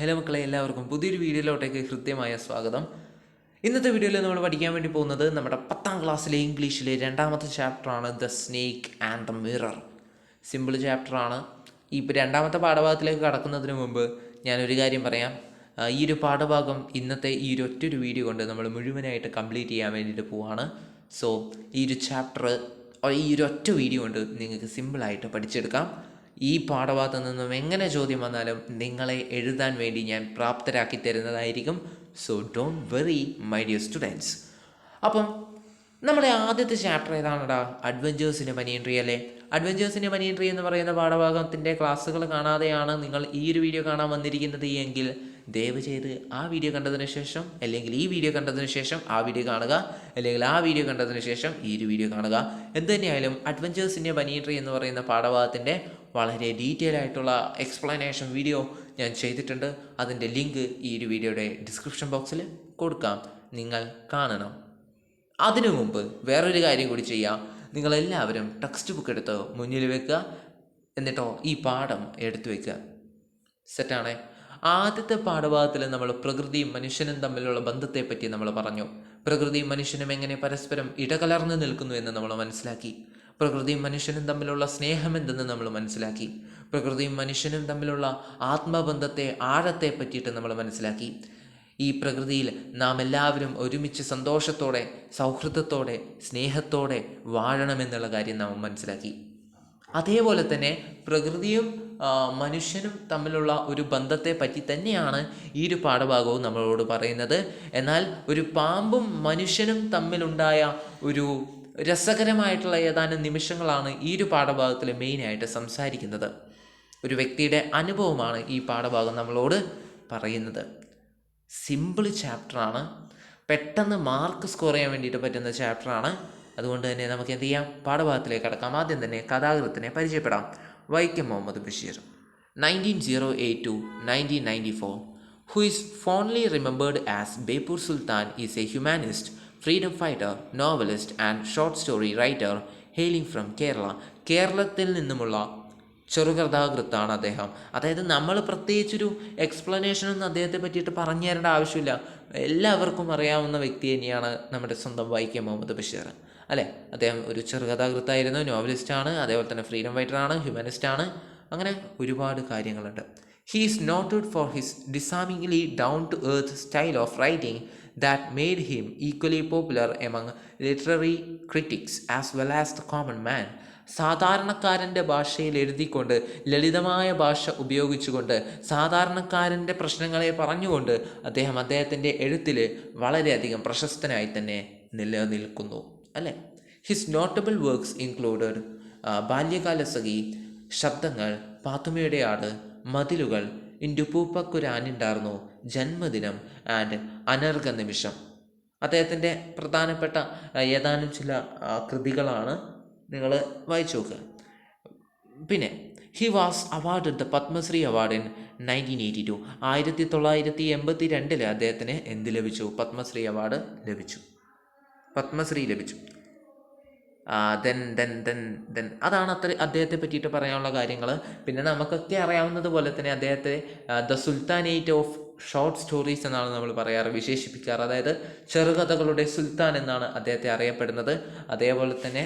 Hello മക്കളെ, എല്ലാവർക്കും പുതിയൊരു വീഡിയോയിലോട്ടേക്ക് ഹൃദ്യമായ സ്വാഗതം. ഇന്നത്തെ വീഡിയോയിൽ നമ്മൾ പഠിക്കാൻ വേണ്ടി പോകുന്നത് നമ്മുടെ 10ാം ക്ലാസ്സിലെ ഇംഗ്ലീഷിലെ രണ്ടാമത്തെ ചാപ്റ്ററാണ് the snake and the mirror. Simple ചാപ്റ്ററാണ്. ഈ രണ്ടാമത്തെ പാഠഭാഗത്തിലേക്ക് കടക്കുന്നതിന് മുമ്പ് ഞാനൊരു കാര്യം പറയാം. ഈ ഒരു പാഠഭാഗം ഇന്നത്തെ ഈ ഒരു ഒറ്റൊരു വീഡിയോ കൊണ്ട് നമ്മൾ മുഴുവനായിട്ട് കംപ്ലീറ്റ് ചെയ്യാൻ വേണ്ടിയിട്ട് പോവാണ്. സോ ഈ ഒരു ചാപ്റ്റർ ഈ ഒരു ഒറ്റ വീഡിയോ കൊണ്ട് നിങ്ങൾക്ക് സിമ്പിളായിട്ട് പഠിച്ചെടുക്കാം. ഈ പാഠഭാഗത്തു നിന്നും എങ്ങനെ ചോദ്യം വന്നാലും നിങ്ങളെ എഴുതാൻ വേണ്ടി ഞാൻ പ്രാപ്തരാക്കി തരുന്നതായിരിക്കും. So don't worry my dear students. അപ്പം നമ്മുടെ ആദ്യത്തെ ചാപ്റ്റർ ഏതാണെടാ? Adventures in a banyan tree അല്ലേ? Adventures in a banyan tree എന്ന് പറയുന്ന പാഠഭാഗത്തിൻ്റെ ക്ലാസ്സുകൾ കാണാതെയാണ് നിങ്ങൾ ഈ ഒരു വീഡിയോ കാണാൻ വന്നിരിക്കുന്നത് എങ്കിൽ ദയവ് ചെയ്ത് ആ വീഡിയോ കണ്ടതിന് ശേഷം, അല്ലെങ്കിൽ ഈ വീഡിയോ കണ്ടതിന് ശേഷം ആ വീഡിയോ കാണുക, അല്ലെങ്കിൽ ആ വീഡിയോ കണ്ടതിന് ശേഷം ഈ ഒരു വീഡിയോ കാണുക. എന്ത് തന്നെയായാലും adventures in a banyan tree എന്ന് പറയുന്ന പാഠഭാഗത്തിൻ്റെ വളരെ ഡീറ്റെയിൽ ആയിട്ടുള്ള എക്സ്പ്ലനേഷൻ വീഡിയോ ഞാൻ ചെയ്തിട്ടുണ്ട്. അതിൻ്റെ ലിങ്ക് ഈ ഒരു വീഡിയോയുടെ ഡിസ്ക്രിപ്ഷൻ ബോക്സിൽ കൊടുക്കാം, നിങ്ങൾ കാണണം. അതിനു മുമ്പ് വേറൊരു കാര്യം കൂടി ചെയ്യാം. നിങ്ങളെല്ലാവരും ടെക്സ്റ്റ് ബുക്ക് എടുത്ത് മുന്നിൽ വെക്കുക, എന്നിട്ടോ ഈ പാഠം എടുത്തു വെക്കുക. സെറ്റാണേ? ആദ്യത്തെ പാഠഭാഗത്തിൽ നമ്മൾ പ്രകൃതിയും മനുഷ്യനും തമ്മിലുള്ള ബന്ധത്തെപ്പറ്റി നമ്മൾ പറഞ്ഞു. പ്രകൃതിയും മനുഷ്യനും എങ്ങനെ പരസ്പരം ഇടകലർന്ന് നിൽക്കുന്നു എന്ന് നമ്മൾ മനസ്സിലാക്കി. പ്രകൃതിയും മനുഷ്യനും തമ്മിലുള്ള സ്നേഹമെന്തെന്ന് നമ്മൾ മനസ്സിലാക്കി. പ്രകൃതിയും മനുഷ്യനും തമ്മിലുള്ള ആത്മബന്ധത്തെ, ആഴത്തെ പറ്റിയിട്ട് നമ്മൾ മനസ്സിലാക്കി. ഈ പ്രകൃതിയിൽ നാം എല്ലാവരും ഒരുമിച്ച് സന്തോഷത്തോടെ, സൗഹൃദത്തോടെ, സ്നേഹത്തോടെ വാഴണമെന്നുള്ള കാര്യം നാം മനസ്സിലാക്കി. അതേപോലെ തന്നെ പ്രകൃതിയും മനുഷ്യനും തമ്മിലുള്ള ഒരു ബന്ധത്തെ പറ്റി തന്നെയാണ് ഈ ഒരു പാഠഭാഗവും നമ്മളോട് പറയുന്നത്. എന്നാൽ ഒരു പാമ്പും മനുഷ്യനും തമ്മിലുണ്ടായ ഒരു രസകരമായിട്ടുള്ള ഏതാനും നിമിഷങ്ങളാണ് ഈ ഒരു പാഠഭാഗത്തിൽ മെയിനായിട്ട് സംസാരിക്കുന്നത്. ഒരു വ്യക്തിയുടെ അനുഭവമാണ് ഈ പാഠഭാഗം നമ്മളോട് പറയുന്നത്. സിമ്പിൾ ചാപ്റ്ററാണ്, പെട്ടെന്ന് മാർക്ക് സ്കോർ ചെയ്യാൻ വേണ്ടിയിട്ട് പറ്റുന്ന ചാപ്റ്ററാണ്. അതുകൊണ്ട് തന്നെ നമുക്ക് എന്ത് ചെയ്യാം, പാഠഭാഗത്തിലേക്ക് കടക്കാം. ആദ്യം തന്നെ കഥാകൃത്തിനെ പരിചയപ്പെടാം. Vaikom Muhammad Basheer, 1908 to 1994, who is fondly remembered as Beypore Sultan, is a humanist, freedom fighter, novelist and short story writer hailing from Kerala. കേരളത്തിൽ നിന്നുമുള്ള ചെറുകഥാകൃത്താണ് അദ്ദേഹം. അതായത് നമ്മൾ പ്രത്യേകിച്ചൊരു എക്സ്പ്ലനേഷനൊന്നും അദ്ദേഹത്തെ പറ്റിയിട്ട് പറഞ്ഞു തരേണ്ട ആവശ്യമില്ല. എല്ലാവർക്കും അറിയാവുന്ന വ്യക്തി തന്നെയാണ് നമ്മുടെ സ്വന്തം വൈക്കം മുഹമ്മദ് ബഷീർ അല്ലേ? അദ്ദേഹം ഒരു ചെറുകഥാകൃത്തായിരുന്നു, നോവലിസ്റ്റാണ്, അതേപോലെ തന്നെ ഫ്രീഡം ഫൈറ്ററാണ്, ഹ്യൂമനിസ്റ്റാണ്. അങ്ങനെ ഒരുപാട് കാര്യങ്ങളുണ്ട്. He is noted for his disarmingly down to earth style of writing that made him equally popular among literary critics as well as the common man. സാധാരണക്കാരൻ്റെ ഭാഷയിൽ എഴുതിക്കൊണ്ട്, ലളിതമായ ഭാഷ ഉപയോഗിച്ചുകൊണ്ട്, സാധാരണക്കാരൻ്റെ പ്രശ്നങ്ങളെ പറഞ്ഞുകൊണ്ട് അദ്ദേഹത്തിൻ്റെ എഴുത്തിൽ വളരെയധികം പ്രശസ്തനായി തന്നെ നിലനിൽക്കുന്നു അല്ലേ? His notable works included Balyakalasakhi, ശബ്ദങ്ങൾ, പാത്തുമ്മയുടെ ആട്, മതിലുകൾ, ഇന്റുപൂപ്പക്കുരാനുണ്ടായിരുന്നു, ജന്മദിനം ആൻഡ് അനർഘ നിമിഷം. അദ്ദേഹത്തിൻ്റെ പ്രധാനപ്പെട്ട ഏതാനും ചില കൃതികളാണ്, നിങ്ങൾ വായിച്ചു നോക്കുക. പിന്നെ he was awarded the Padmashri award in 1982. 1982 അദ്ദേഹത്തിന് എന്ത് ലഭിച്ചു? പത്മശ്രീ അവാർഡ് ലഭിച്ചു. പത്മശ്രീ ലഭിച്ചു. അതാണ് അദ്ദേഹത്തെ പറ്റിയിട്ട് പറയാനുള്ള കാര്യങ്ങൾ. പിന്നെ നമുക്കൊക്കെ അറിയാവുന്നത് പോലെ തന്നെ അദ്ദേഹത്തെ the sultanate of short stories എന്നാണ് നമ്മൾ പറയാറ്, വിശേഷിപ്പിക്കാറ്. അതായത് ചെറുകഥകളുടെ സുൽത്താൻ എന്നാണ് അദ്ദേഹത്തെ അറിയപ്പെടുന്നത്. അതേപോലെ തന്നെ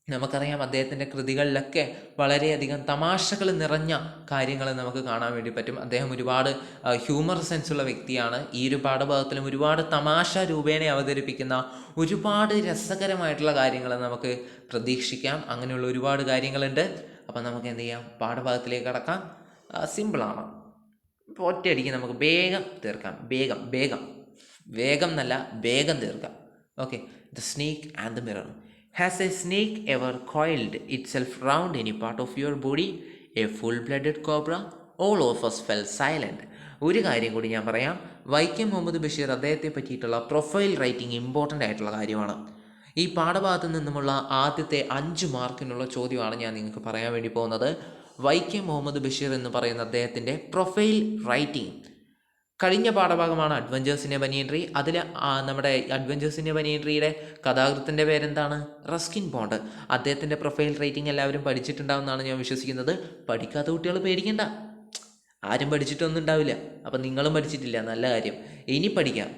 നമുക്കറിയാം അദ്ദേഹത്തിൻ്റെ കൃതികളിലൊക്കെ വളരെയധികം തമാശകൾ നിറഞ്ഞ കാര്യങ്ങൾ നമുക്ക് കാണാൻ വേണ്ടി പറ്റും. അദ്ദേഹം ഒരുപാട് ഹ്യൂമർ സെൻസുള്ള വ്യക്തിയാണ്. ഈ ഒരു പാഠഭാഗത്തിലും ഒരുപാട് തമാശ രൂപേണ അവതരിപ്പിക്കുന്ന ഒരുപാട് രസകരമായിട്ടുള്ള കാര്യങ്ങൾ നമുക്ക് പ്രതീക്ഷിക്കാം. അങ്ങനെയുള്ള ഒരുപാട് കാര്യങ്ങളുണ്ട്. അപ്പം നമുക്ക് എന്ത് ചെയ്യാം, പാഠഭാഗത്തിലേക്ക് കടക്കാം. സിമ്പിളാണ്, ഇപ്പോൾ ഒറ്റയടിക്ക് നമുക്ക് വേഗം തീർക്കാം. വേഗം എന്നല്ല, വേഗം തീർക്കാം. Okay. The snake and the mirror. Has a snake ever coiled itself round any part of your body? A full-blooded cobra? All of us fell silent. ഒരു കാര്യം കൂടി ഞാൻ പറയാം. വൈക്കം മുഹമ്മദ് ബഷീർ അദ്ദേഹത്തെ പറ്റിയിട്ടുള്ള പ്രൊഫൈൽ റൈറ്റിംഗ് ഇമ്പോർട്ടൻ്റ് ആയിട്ടുള്ള കാര്യമാണ്. ഈ പാഠഭാഗത്തു നിന്നുമുള്ള ആദ്യത്തെ 5 മാർക്കിനുള്ള ചോദ്യമാണ് ഞാൻ നിങ്ങൾക്ക് പറയാൻ വേണ്ടി പോകുന്നത്. വൈക്കം മുഹമ്മദ് ബഷീർ എന്ന് പറയുന്ന അദ്ദേഹത്തിൻ്റെ പ്രൊഫൈൽ റൈറ്റിംഗ്. കഴിഞ്ഞ പാഠഭാഗമാണ് adventures in a banyan tree. അതിൽ നമ്മുടെ അഡ്വഞ്ചേഴ്സ് ഇൻ എ ബനിയൻ ട്രീയുടെ കഥാകൃത്തിൻ്റെ പേരെന്താണ്? Ruskin Bond. അദ്ദേഹത്തിൻ്റെ പ്രൊഫൈൽ റൈറ്റിംഗ് എല്ലാവരും പഠിച്ചിട്ടുണ്ടാവുമെന്നാണ് ഞാൻ വിശ്വസിക്കുന്നത്. പഠിക്കാത്ത കുട്ടികൾ പേടിക്കണ്ട, ആരും പഠിച്ചിട്ടൊന്നും ഉണ്ടാവില്ല. അപ്പം നിങ്ങളും പഠിച്ചിട്ടില്ല, നല്ല കാര്യം. ഇനി പഠിക്കാം.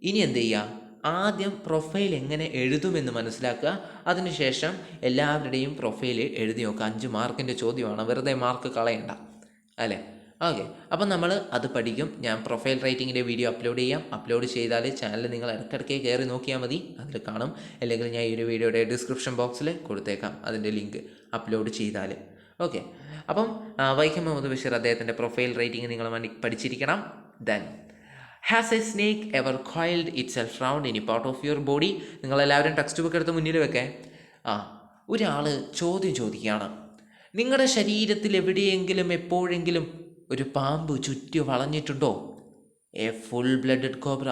ഇനി എന്ത് ചെയ്യുക? ആദ്യം പ്രൊഫൈൽ എങ്ങനെ എഴുതുമെന്ന് മനസ്സിലാക്കുക. അതിനുശേഷം എല്ലാവരുടെയും പ്രൊഫൈൽ എഴുതി നോക്കുക. 5 മാർക്കിൻ്റെ ചോദ്യമാണ്, വെറുതെ മാർക്ക് കളയണ്ട അല്ലേ? ഓക്കെ, അപ്പം നമ്മൾ അത് പഠിക്കും. ഞാൻ പ്രൊഫൈൽ റൈറ്റിങ്ങിൻ്റെ വീഡിയോ അപ്ലോഡ് ചെയ്യാം. അപ്ലോഡ് ചെയ്താൽ ചാനൽ നിങ്ങൾ ഇടയ്ക്കിടയ്ക്ക് കയറി നോക്കിയാൽ മതി, അതിൽ കാണും. അല്ലെങ്കിൽ ഞാൻ ഈ ഒരു വീഡിയോയുടെ ഡിസ്ക്രിപ്ഷൻ ബോക്സിൽ കൊടുത്തേക്കാം അതിൻ്റെ ലിങ്ക്, അപ്ലോഡ് ചെയ്താൽ. ഓക്കെ, അപ്പം വൈക്കം മുഹമ്മദ് ബഷീർ അദ്ദേഹത്തിൻ്റെ പ്രൊഫൈൽ റൈറ്റിംഗ് നിങ്ങൾ പഠിച്ചിരിക്കണം. Then has A snake ever coiled it self round any part of your body? നിങ്ങളെല്ലാവരും ടെക്സ്റ്റ് ബുക്ക് എടുത്ത് മുന്നിൽ വെക്കേ. ഒരാൾ ചോദ്യം ചോദിക്കുകയാണ്, നിങ്ങളുടെ ശരീരത്തിൽ എവിടെയെങ്കിലും എപ്പോഴെങ്കിലും ഒരു പാമ്പ് ചുറ്റി വളഞ്ഞിട്ടുണ്ടോ? എ ഫുൾ ബ്ലഡഡ് കോബ്ര,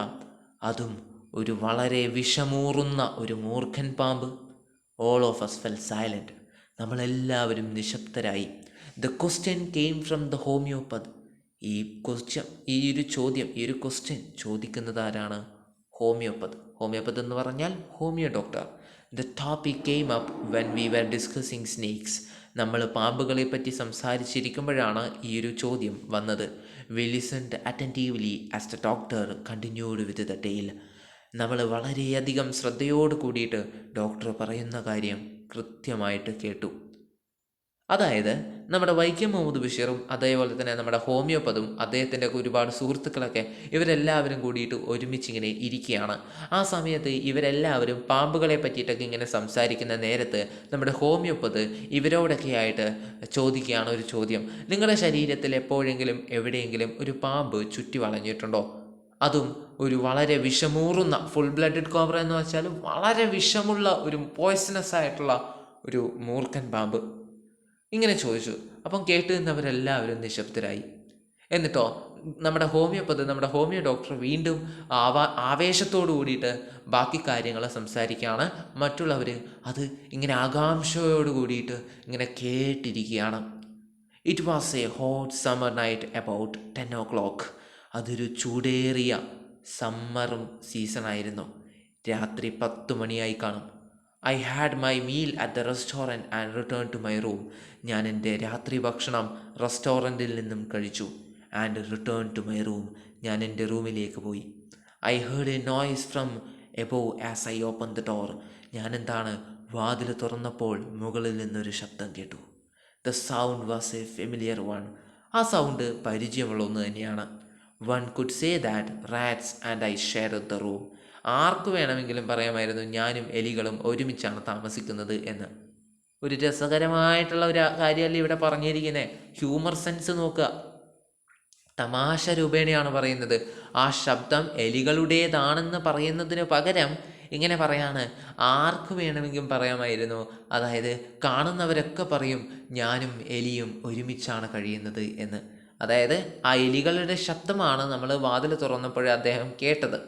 അതും ഒരു വളരെ വിഷമൂറുന്ന ഒരു മൂർഖൻ പാമ്പ്. All of us fell silent. നമ്മളെല്ലാവരും നിശബ്ദരായി. The question came from the homoeopath. ഈ ഒരു ക്വസ്റ്റ്യൻ ചോദിക്കുന്നത് ആരാണ്? ഹോമിയോപ്പത്. ഹോമിയോപ്പത് എന്ന് പറഞ്ഞാൽ homoeo doctor. The topic came up when we were discussing snakes. നമ്മൾ പാമ്പുകളെ പറ്റി സംസാരിച്ചിരിക്കുമ്പോഴാണ് ഈ ഒരു ചോദ്യം വന്നത്. We listened attentively as the doctor continued with the tale. നമ്മൾ വളരെയധികം ശ്രദ്ധയോട് കൂടിയിട്ട് ഡോക്ടർ പറയുന്ന കാര്യം കൃത്യമായിട്ട് കേട്ടു. അതായത് നമ്മുടെ വൈക്കം മുഹമ്മദ് ബഷീറും അതേപോലെ തന്നെ നമ്മുടെ ഹോമിയോപ്പതും അദ്ദേഹത്തിൻ്റെ ഒരുപാട് സുഹൃത്തുക്കളൊക്കെ ഇവരെല്ലാവരും കൂടിയിട്ട് ഒരുമിച്ചിങ്ങനെ ഇരിക്കുകയാണ്. ആ സമയത്ത് ഇവരെല്ലാവരും പാമ്പുകളെ പറ്റിയിട്ടൊക്കെ ഇങ്ങനെ സംസാരിക്കുന്ന നേരത്ത് നമ്മുടെ ഹോമിയോപ്പത് ഇവരോടൊക്കെ ആയിട്ട് ചോദിക്കുകയാണ് ഒരു ചോദ്യം. നിങ്ങളുടെ ശരീരത്തിൽ എപ്പോഴെങ്കിലും എവിടെയെങ്കിലും ഒരു പാമ്പ് ചുറ്റി വളഞ്ഞിട്ടുണ്ടോ? അതും ഒരു വളരെ വിഷമൂറുന്ന, ഫുൾ ബ്ലഡഡ് കോബ്ര എന്ന് വെച്ചാൽ വളരെ വിഷമുള്ള ഒരു പോയ്സണസ് ആയിട്ടുള്ള ഒരു മൂർഖൻ പാമ്പ്. ഇങ്ങനെ ചോദിച്ചു. അപ്പം കേട്ട് നിന്നവരെല്ലാവരും നിശബ്ദരായി. എന്നിട്ടോ നമ്മുടെ ഹോമിയോ ഡോക്ടർ വീണ്ടും ആവേശത്തോടു കൂടിയിട്ട് ബാക്കി കാര്യങ്ങൾ സംസാരിക്കുകയാണ്. മറ്റുള്ളവർ അത് ഇങ്ങനെ ആകാംക്ഷയോട് കൂടിയിട്ട് ഇങ്ങനെ കേട്ടിരിക്കുകയാണ്. It was a hot summer night about 10 o'clock. അതൊരു ചൂടേറിയ സമ്മറും സീസണായിരുന്നു. രാത്രി 10 മണിയായി കാണും. I had my meal at the restaurant and return to my room. ഞാൻ എൻ്റെ രാത്രി ഭക്ഷണം റെസ്റ്റോറൻറ്റിൽ നിന്നും കഴിച്ചു. And return to my room. ഞാൻ എൻ്റെ റൂമിലേക്ക് പോയി. I heard a noise from above as I open the door. ഞാനെന്താണ് വാതിൽ തുറന്നപ്പോൾ മുകളിൽ നിന്നൊരു ശബ്ദം കേട്ടു. The sound was a familiar one. ആ സൗണ്ട് പരിചയമുള്ള ഒന്ന് തന്നെയാണ്. One could say that rats and I shared the room. ആർക്ക് വേണമെങ്കിലും പറയാമായിരുന്നു ഞാനും എലികളും ഒരുമിച്ചാണ് താമസിക്കുന്നത് എന്ന്. ഒരു രസകരമായിട്ടുള്ള ഒരു കാര്യമല്ലേ ഇവിടെ പറഞ്ഞിരിക്കുന്നത്. ഹ്യൂമർ സെൻസ് നോക്കുക, തമാശ രൂപേണയാണ് പറയുന്നത്. ആ ശബ്ദം എലികളുടേതാണെന്ന് പറയുന്നതിന് പകരം ഇങ്ങനെ പറയാണ്, ആർക്ക് വേണമെങ്കിലും പറയാമായിരുന്നു. അതായത് കാണുന്നവരൊക്കെ പറയും ഞാനും എലിയും ഒരുമിച്ചാണ് കഴിയുന്നത് എന്ന്. അതായത് ആ എലികളുടെ ശബ്ദമാണ് നമ്മൾ വാതിൽ തുറന്നപ്പോഴേ അദ്ദേഹം കേട്ടത്.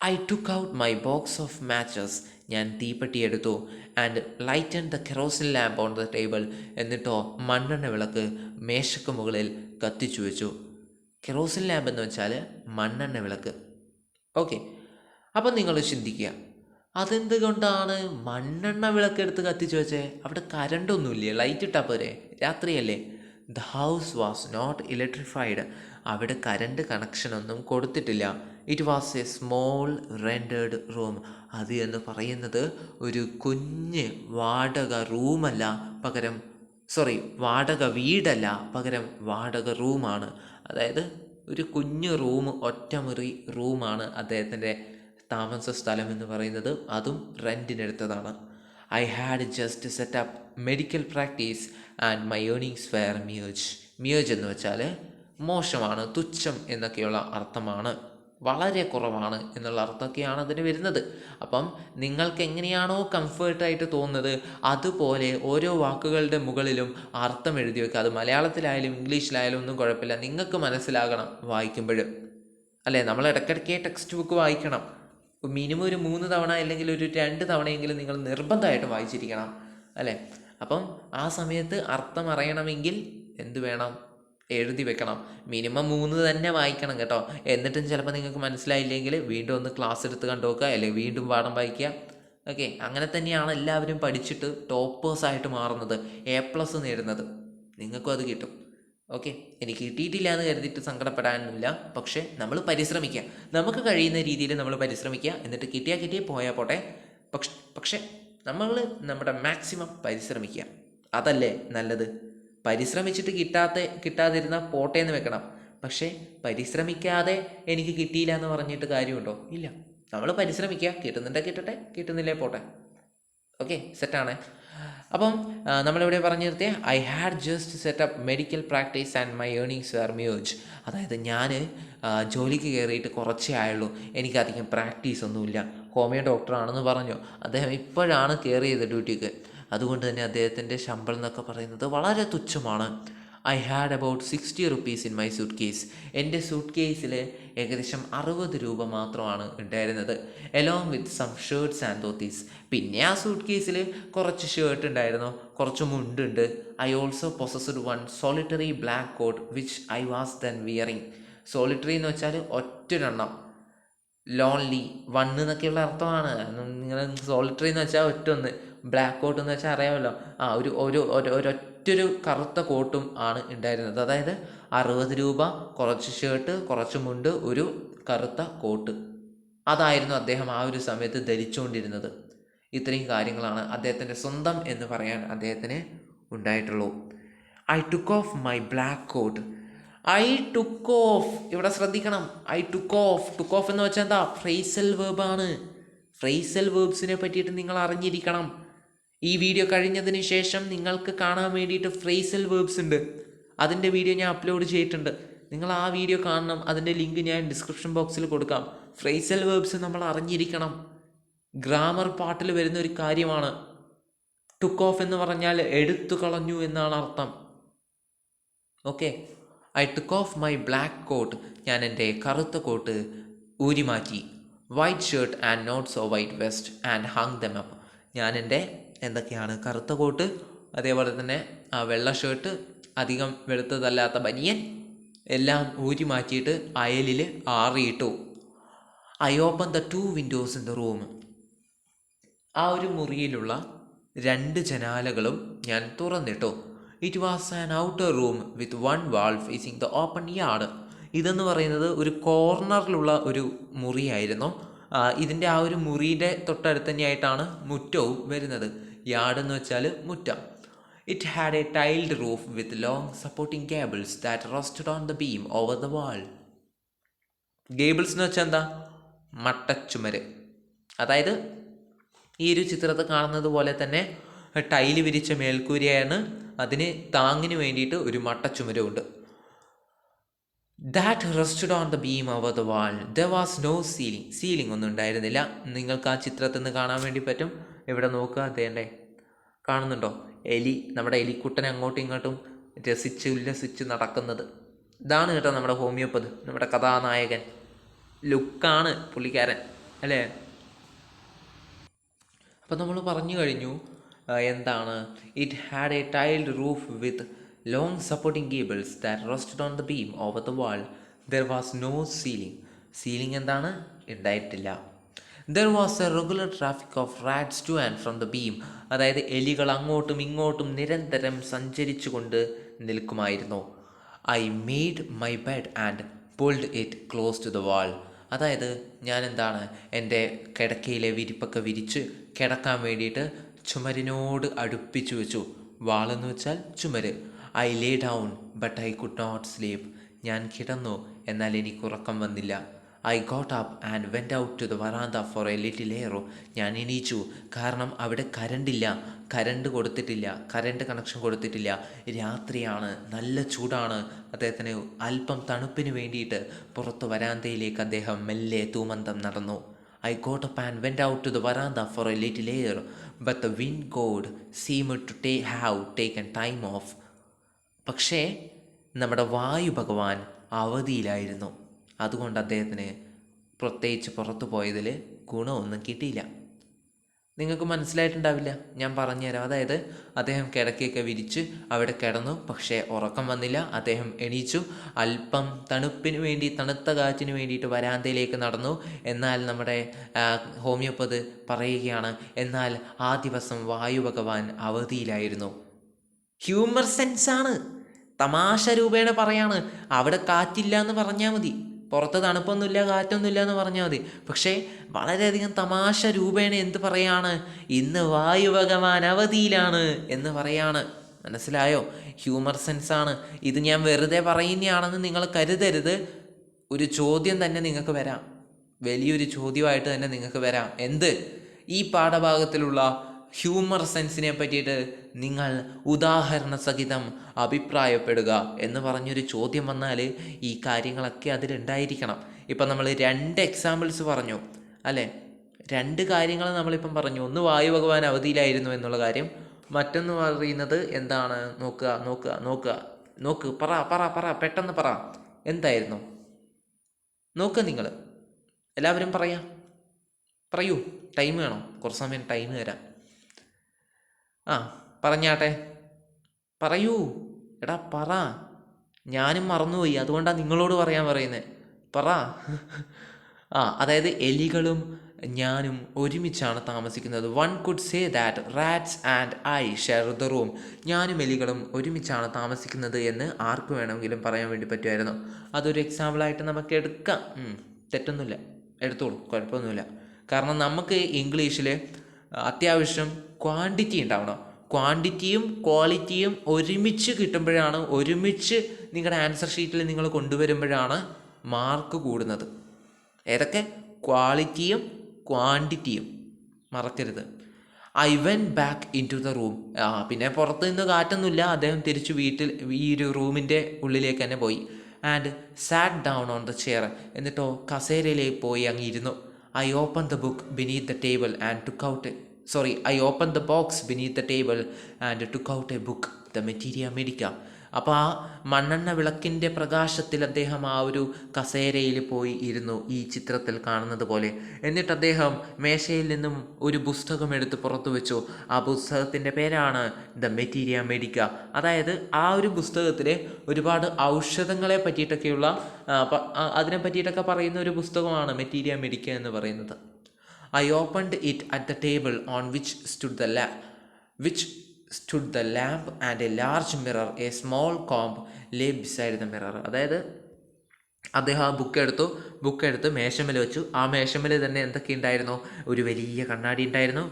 I took out my box of matches. ഞാൻ തീപ്പെട്ടി എടുത്തു. And lighten the kerosene lamp on the table. എന്നിട്ടോ മണ്ണെണ്ണ വിളക്ക് മേശക്ക് മുകളിൽ കത്തിച്ചു വെച്ചു. കെറോസിൻ ലാമ്പ് എന്ന് വെച്ചാൽ മണ്ണെണ്ണ വിളക്ക്. ഓക്കെ, അപ്പം നിങ്ങൾ ചിന്തിക്കുക, അതെന്തുകൊണ്ടാണ് മണ്ണെണ്ണ വിളക്കെടുത്ത് കത്തിച്ചു വെച്ചേ? അവിടെ കരണ്ടൊന്നുമില്ലേ? ലൈറ്റ് ഇട്ടാൽ പോരെ? രാത്രിയല്ലേ? The house was not electrified. അവിടെ കരണ്ട് കണക്ഷനൊന്നും കൊടുത്തിട്ടില്ല. It was a small rented room. അത് എന്ന് പറയുന്നത് ഒരു കുഞ്ഞ് വാടക റൂമല്ല, വാടക വീടല്ല, പകരം വാടക റൂമാണ്. അതായത് ഒരു കുഞ്ഞു റൂം, ഒറ്റമുറി റൂമാണ് അദ്ദേഹത്തിൻ്റെ താമസ സ്ഥലം എന്ന് പറയുന്നത്. അതും റെൻറ്റിനെടുത്തതാണ്. I had just set up medical practice and my earnings were മ്യൂജ്. മ്യൂജ് എന്ന് വെച്ചാൽ മോശമാണ്, തുച്ഛം എന്നൊക്കെയുള്ള അർത്ഥമാണ്. വളരെ കുറവാണ് എന്നുള്ള അർത്ഥമൊക്കെയാണ് അതിന് വരുന്നത്. അപ്പം നിങ്ങൾക്ക് എങ്ങനെയാണോ കംഫേർട്ടായിട്ട് തോന്നുന്നത് അതുപോലെ ഓരോ വാക്കുകളുടെ മുകളിലും അർത്ഥം എഴുതി വെക്കുക. അത് മലയാളത്തിലായാലും ഇംഗ്ലീഷിലായാലും ഒന്നും കുഴപ്പമില്ല, നിങ്ങൾക്ക് മനസ്സിലാകണം വായിക്കുമ്പോൾ. അല്ലേ, നമ്മൾ ഇടയ്ക്കിടയ്ക്ക് ടെക്സ്റ്റ് ബുക്ക് വായിക്കണം. മിനിമം ഒരു 3 തവണ അല്ലെങ്കിൽ ഒരു 2 തവണയെങ്കിലും നിങ്ങൾ നിർബന്ധമായിട്ട് വായിച്ചിരിക്കണം അല്ലേ. അപ്പം ആ സമയത്ത് അർത്ഥം അറിയണമെങ്കിൽ എന്ത് വേണം? എഴുതി വെക്കണം. മിനിമം 3 തന്നെ വായിക്കണം കേട്ടോ. എന്നിട്ടും ചിലപ്പോൾ നിങ്ങൾക്ക് മനസ്സിലായില്ലെങ്കിൽ വീണ്ടും ഒന്ന് ക്ലാസ് എടുത്ത് കണ്ടു നോക്കുക, അല്ലെങ്കിൽ വീണ്ടും പാഠം വായിക്കുക. ഓക്കെ, അങ്ങനെ തന്നെയാണ് എല്ലാവരും പഠിച്ചിട്ട് ടോപ്പേഴ്സായിട്ട് മാറുന്നത്, A+ നേടുന്നത്. നിങ്ങൾക്കും അത് കിട്ടും. ഓക്കെ, എനിക്ക് കിട്ടിയിട്ടില്ല എന്ന് കരുതിയിട്ട് സങ്കടപ്പെടാനൊന്നുമില്ല. പക്ഷേ നമ്മൾ പരിശ്രമിക്കുക, നമുക്ക് കഴിയുന്ന രീതിയിൽ നമ്മൾ പരിശ്രമിക്കുക. എന്നിട്ട് കിട്ടിയേ പോയാൽ പോട്ടെ. പക്ഷേ നമ്മൾ നമ്മുടെ മാക്സിമം പരിശ്രമിക്കുക. അതല്ലേ നല്ലത്. പരിശ്രമിച്ചിട്ട് കിട്ടാതിരുന്നാൽ പോട്ടെ എന്ന് വെക്കണം. പക്ഷേ പരിശ്രമിക്കാതെ എനിക്ക് കിട്ടിയില്ല എന്ന് പറഞ്ഞിട്ട് കാര്യമുണ്ടോ? ഇല്ല. നമ്മൾ പരിശ്രമിക്കുക, കിട്ടുന്നുണ്ടെങ്കിൽ കിട്ടട്ടെ, കിട്ടുന്നില്ലേ പോട്ടെ. ഓക്കെ, സെറ്റാണ്. അപ്പം നമ്മളിവിടെ പറഞ്ഞു നിർത്തിയ I had just set up medical practice and my earnings are മ്യൂജ്. അതായത് ഞാൻ ജോലിക്ക് കയറിയിട്ട് കുറച്ചേ ആയുള്ളൂ, എനിക്കധികം പ്രാക്ടീസ് ഒന്നുമില്ല. ഹോമിയോ ഡോക്ടറാണെന്ന് പറഞ്ഞു. അദ്ദേഹം ഇപ്പോഴാണ് കയറിയത് ഡ്യൂട്ടിക്ക്. അതുകൊണ്ട് തന്നെ അദ്ദേഹത്തിൻ്റെ ശമ്പളം എന്നൊക്കെ പറയുന്നത് വളരെ തുച്ഛമാണ്. I had about 60 rupees in my suitcase. എൻ്റെ സൂട്ട് കേസിൽ ഏകദേശം 60 രൂപ മാത്രമാണ് ഉണ്ടായിരുന്നത്. Along with some shirts and dhotis. പിന്നെ ആ സൂട്ട് കേസിൽ കുറച്ച് ഷർട്ട് ഉണ്ടായിരുന്നു, കുറച്ച് മുണ്ടുണ്ട്. I also possessed one solitary black coat which I was then wearing. Solitary എന്ന് വെച്ചാൽ ഒറ്റൊരെണ്ണം, ലോൺലി വൺ എന്നൊക്കെയുള്ള അർത്ഥമാണ്. നിങ്ങൾ സോളിറ്ററി എന്ന് വെച്ചാൽ ഒറ്റൊന്ന്, ബ്ലാക്ക് കോട്ട് എന്ന് വെച്ചാൽ അറിയാമല്ലോ. ഒരൊറ്റൊരു കറുത്ത കോട്ടും ആണ് ഉണ്ടായിരുന്നത്. അതായത് 60 രൂപ, കുറച്ച് ഷർട്ട്, കുറച്ച് മുണ്ട്, ഒരു കറുത്ത കോട്ട്. അതായിരുന്നു അദ്ദേഹം ആ ഒരു സമയത്ത് ധരിച്ചുകൊണ്ടിരുന്നത്. ഇത്രയും കാര്യങ്ങളാണ് അദ്ദേഹത്തിൻ്റെ സ്വന്തം എന്ന് പറയാൻ അദ്ദേഹത്തിന് ഉണ്ടായിട്ടുള്ളൂ. I took off my black coat. I took off, ഇവിടെ ശ്രദ്ധിക്കണം. ഐ ടുക്ക് ഓഫ് എന്ന് വെച്ചാൽ എന്താ? ഫ്രേസൽ വേർബാണ്. ഫ്രേസൽ വേർബ്സിനെ പറ്റിയിട്ട് നിങ്ങൾ അറിഞ്ഞിരിക്കണം. ഈ വീഡിയോ കഴിഞ്ഞതിന് ശേഷം നിങ്ങൾക്ക് കാണാൻ വേണ്ടിയിട്ട് ഫ്രേസൽ വേർബ്സ് ഉണ്ട്. അതിൻ്റെ വീഡിയോ ഞാൻ അപ്ലോഡ് ചെയ്തിട്ടുണ്ട്. നിങ്ങൾ ആ വീഡിയോ കാണണം. അതിൻ്റെ ലിങ്ക് ഞാൻ ഡിസ്ക്രിപ്ഷൻ ബോക്സിൽ കൊടുക്കാം. ഫ്രേസൽ വേർബ്സ് നമ്മൾ അറിഞ്ഞിരിക്കണം. ഗ്രാമർ പാർട്ടിൽ വരുന്ന ഒരു കാര്യമാണ്. ടുക്ക് ഓഫ് എന്ന് പറഞ്ഞാൽ എടുത്തു കളഞ്ഞു എന്നാണ് അർത്ഥം. Okay, I took off my black coat. ഞാൻ എൻ്റെ കറുത്ത കോട്ട് ഊരിമാറ്റി. White shirt and not so white vest and hung them up. ഞാൻ എൻ്റെ എന്തൊക്കെയാണ് കറുത്ത കോട്ട്, അതേപോലെ തന്നെ ആ വെള്ള ഷർട്ട്, അധികം വെളുത്തതല്ലാത്ത ബനിയൻ എല്ലാം ഊരി മാറ്റിയിട്ട് അയലിൽ ആറിയിട്ടു. I open the 2 windows in the room. ആ ഒരു മുറിയിലുള്ള 2 ജനാലകളും ഞാൻ തുറന്നിട്ടു. It was an outer room with 1 wall facing the open yard. ഇതെന്ന് പറയുന്നത് ഒരു കോർണറിലുള്ള ഒരു മുറിയായിരുന്നു. ഇതിൻ്റെ ആ ഒരു മുറിയുടെ തൊട്ടടുത്ത് തന്നെയായിട്ടാണ് മുറ്റവും വരുന്നത്. യാർഡ് എന്ന് വെച്ചാൽ മുറ്റം. It had a tiled roof with long supporting cables that rested on the beam over the wall. Gables എന്ന് വെച്ചാൽ എന്താ? മട്ടച്ചുമര്. അതായത് ഈ ഒരു ചിത്രത്തിൽ കാണുന്നത് പോലെ തന്നെ ടൈല് വിരിച്ച മേൽക്കൂരയാണ്. അതിന് താങ്ങിന് വേണ്ടിയിട്ട് ഒരു മട്ടച്ചുമരുണ്ട്. That rested on the beam over the wall. There was no ceiling. Ceiling ഒന്നും ഉണ്ടായിരുന്നില്ല. നിങ്ങൾക്ക് ആ ചിത്രത്തിൽ നിന്ന് കാണാൻ വേണ്ടി പറ്റും. ഇവിടെ നോക്കുക, അതേണ്ടേ കാണുന്നുണ്ടോ? നമ്മുടെ എലിക്കുട്ടനെ അങ്ങോട്ടും ഇങ്ങോട്ടും രസിച്ച് ഉല്ലസിച്ച് നടക്കുന്നത്. ഇതാണ് കേട്ടോ നമ്മുടെ ഹോമിയോപ്പതി, നമ്മുടെ കഥാനായകൻ. ലുക്കാണ് പുള്ളിക്കാരൻ, അല്ലേ? അപ്പം നമ്മൾ പറഞ്ഞു കഴിഞ്ഞു എന്താണ്? It had a tiled roof with long supporting cables that rested on the beam over the wall. There was no ceiling. Ceiling എന്താണ്? ഉണ്ടായിട്ടില്ല. There was a regular traffic of rats to and from the beam. അതായത് എലികൾ അങ്ങോട്ടും ഇങ്ങോട്ടും നിരന്തരം സഞ്ചരിച്ചു കൊണ്ട് നിൽക്കുമായിരുന്നു. I made my bed and pulled it close to the wall. അതായത് ഞാൻ എന്താണ്, എൻ്റെ കിടക്കയിലെ വിരിപ്പൊക്കെ വിരിച്ച് കിടക്കാൻ വേണ്ടിയിട്ട് ചുമരിനോട് അടുപ്പിച്ചു വെച്ചു. വാളെന്ന് വെച്ചാൽ ചുമര്. I lay down but I could not sleep. ഞാൻ കിടന്നു, എന്നാൽ എനിക്ക് ഉറക്കം വന്നില്ല. I got up and went out to the veranda for a little air. ഞാൻ എണീച്ചു, കാരണം അവിടെ കറണ്ട് കണക്ഷൻ കൊടുത്തിട്ടില്ല. രാത്രിയാണ്, നല്ല ചൂടാണ്. അദ്ദേഹത്തിന് അല്പം തണുപ്പിന് വേണ്ടിയിട്ട് പുറത്ത് വരാന്തയിലേക്ക് അദ്ദേഹം മെല്ലെ തൂമന്തം നടന്നു. I got up and went out to the veranda for a little air but the wind god seemed to have taken time off. പക്ഷേ നമ്മുടെ വായു ഭഗവാൻ അവധിയിലായിരുന്നു. അതുകൊണ്ട് അദ്ദേഹത്തിന് പ്രത്യേകിച്ച് പുറത്തു പോയതിൽ ഗുണമൊന്നും കിട്ടിയില്ല. നിങ്ങൾക്ക് മനസ്സിലായിട്ടുണ്ടാവില്ല, ഞാൻ പറഞ്ഞുതരാം. അതായത് അദ്ദേഹം കിടക്കയൊക്കെ വിരിച്ച് അവിടെ കിടന്നു, പക്ഷേ ഉറക്കം വന്നില്ല. അദ്ദേഹം എണീച്ചു, അല്പം തണുപ്പിന് വേണ്ടി, തണുത്ത കാറ്റിന് വേണ്ടിയിട്ട് വരാന്തയിലേക്ക് നടന്നു. എന്നാൽ നമ്മുടെ ഹോമിയോപ്പതി പറയുകയാണ്, എന്നാൽ ആ ദിവസം വായു ഭഗവാൻ അവധിയിലായിരുന്നു. ഹ്യൂമർ സെൻസാണ്. തമാശ രൂപേണ പറയാണ്. അവിടെ കാറ്റില്ല എന്ന് പറഞ്ഞാൽ മതി, പുറത്ത് തണുപ്പൊന്നുമില്ല കാറ്റൊന്നുമില്ല എന്ന് പറഞ്ഞാൽ മതി. പക്ഷേ വളരെയധികം തമാശ രൂപേണ എന്ത് പറയാണ്, ഇന്ന് വായു ഭഗവാൻ അവധിയിലാണ് എന്ന് പറയാണ്. മനസ്സിലായോ? ഹ്യൂമർ സെൻസാണ് ഇത്. ഞാൻ വെറുതെ പറയുന്നതാണെന്ന് നിങ്ങൾ കരുതരുത്. ഒരു ചോദ്യം തന്നെ നിങ്ങൾക്ക് വരാം, വലിയൊരു ചോദ്യമായിട്ട് തന്നെ നിങ്ങൾക്ക് വരാം. എന്ത്? ഈ പാഠഭാഗത്തിലുള്ള ഹ്യൂമർ സെൻസിനെ പറ്റിയിട്ട് നിങ്ങൾ ഉദാഹരണ സഹിതം അഭിപ്രായപ്പെടുക എന്ന് പറഞ്ഞൊരു ചോദ്യം വന്നാൽ ഈ കാര്യങ്ങളൊക്കെ അതിലുണ്ടായിരിക്കണം. ഇപ്പം നമ്മൾ 2 എക്സാമ്പിൾസ് പറഞ്ഞു അല്ലേ? 2 കാര്യങ്ങൾ നമ്മളിപ്പം പറഞ്ഞു. ഒന്ന് വായു ഭഗവാൻ അവധിയിലായിരുന്നു എന്നുള്ള കാര്യം, മറ്റൊന്ന് പറയുന്നത് എന്താണ്? നോക്ക്, പറ പെട്ടെന്ന് പറ. എന്തായിരുന്നു? നോക്ക്, നിങ്ങൾ എല്ലാവരും പറയൂ. ടൈം വേണോ? കുറച്ച് സമയം ടൈം തരാം. പറഞ്ഞാട്ടെ, പറയൂ. എടാ പറ. ഞാനും മറന്നുപോയി, അതുകൊണ്ടാണ് നിങ്ങളോട് പറയാൻ പറയുന്നത്. പറ. അതായത് എലികളും ഞാനും ഒരുമിച്ചാണ് താമസിക്കുന്നത്. One could say that rats and I share the room. ഞാനും എലികളും ഒരുമിച്ചാണ് താമസിക്കുന്നത് എന്ന് ആർക്ക് വേണമെങ്കിലും പറയാൻ വേണ്ടി പറ്റുമായിരുന്നു. അതൊരു എക്സാമ്പിളായിട്ട് നമുക്ക് എടുക്കാം. തെറ്റൊന്നുമില്ല, എടുത്തോളൂ, കുഴപ്പമൊന്നുമില്ല. കാരണം നമുക്ക് ഇംഗ്ലീഷിൽ അത്യാവശ്യം ക്വാണ്ടിറ്റി ഉണ്ടാവണം. ക്വാണ്ടിറ്റിയും ക്വാളിറ്റിയും ഒരുമിച്ച് കിട്ടുമ്പോഴാണ്, ഒരുമിച്ച് നിങ്ങളുടെ ആൻസർ ഷീറ്റിൽ നിങ്ങൾ കൊണ്ടുവരുമ്പോഴാണ് മാർക്ക് കൂടുന്നത്. ഏതൊക്കെ? ക്വാളിറ്റിയും ക്വാണ്ടിറ്റിയും മറക്കരുത്. I went back into the room. പിന്നെ പുറത്ത് നിന്ന് കാറ്റൊന്നുമില്ല, അദ്ദേഹം തിരിച്ചു ഈ ഒരു റൂമിൻ്റെ ഉള്ളിലേക്ക് തന്നെ പോയി. And sat down on the chair. എന്നിട്ടോ കസേരയിലേക്ക് പോയി അങ്ങ് ഇരുന്നു. I opened the book beneath the table and took out I opened the box beneath the table and took out a book, the Materia Medica. അപ്പോൾ ആ മണ്ണെണ്ണ വിളക്കിൻ്റെ പ്രകാശത്തിൽ അദ്ദേഹം ആ ഒരു കസേരയിൽ പോയി ഇരുന്നു, ഈ ചിത്രത്തിൽ കാണുന്നത് പോലെ. എന്നിട്ട് അദ്ദേഹം മേശയിൽ നിന്നും ഒരു പുസ്തകം എടുത്ത് പുറത്തു വെച്ചു. ആ പുസ്തകത്തിൻ്റെ പേരാണ് ദ മെറ്റീരിയ മെഡിക്ക. അതായത് ആ ഒരു പുസ്തകത്തിൽ ഒരുപാട് ഔഷധങ്ങളെ പറ്റിയിട്ടൊക്കെയുള്ള അതിനെ പറ്റിയിട്ടൊക്കെ പറയുന്ന ഒരു പുസ്തകമാണ് മെറ്റീരിയ മെഡിക്ക എന്ന് പറയുന്നത്. I opened it at the table on which stood the lamp and a large mirror. A small comb lay beside the mirror. അതായത് അദ്ദേഹം ആ ബുക്ക് എടുത്ത് മേശമേൽ വെച്ചു. ആ മേശമേൽ തന്നെ എന്തൊക്കെ ഉണ്ടായിരുന്നു? ഒരു വലിയ കണ്ണാടി ഉണ്ടായിരുന്നു,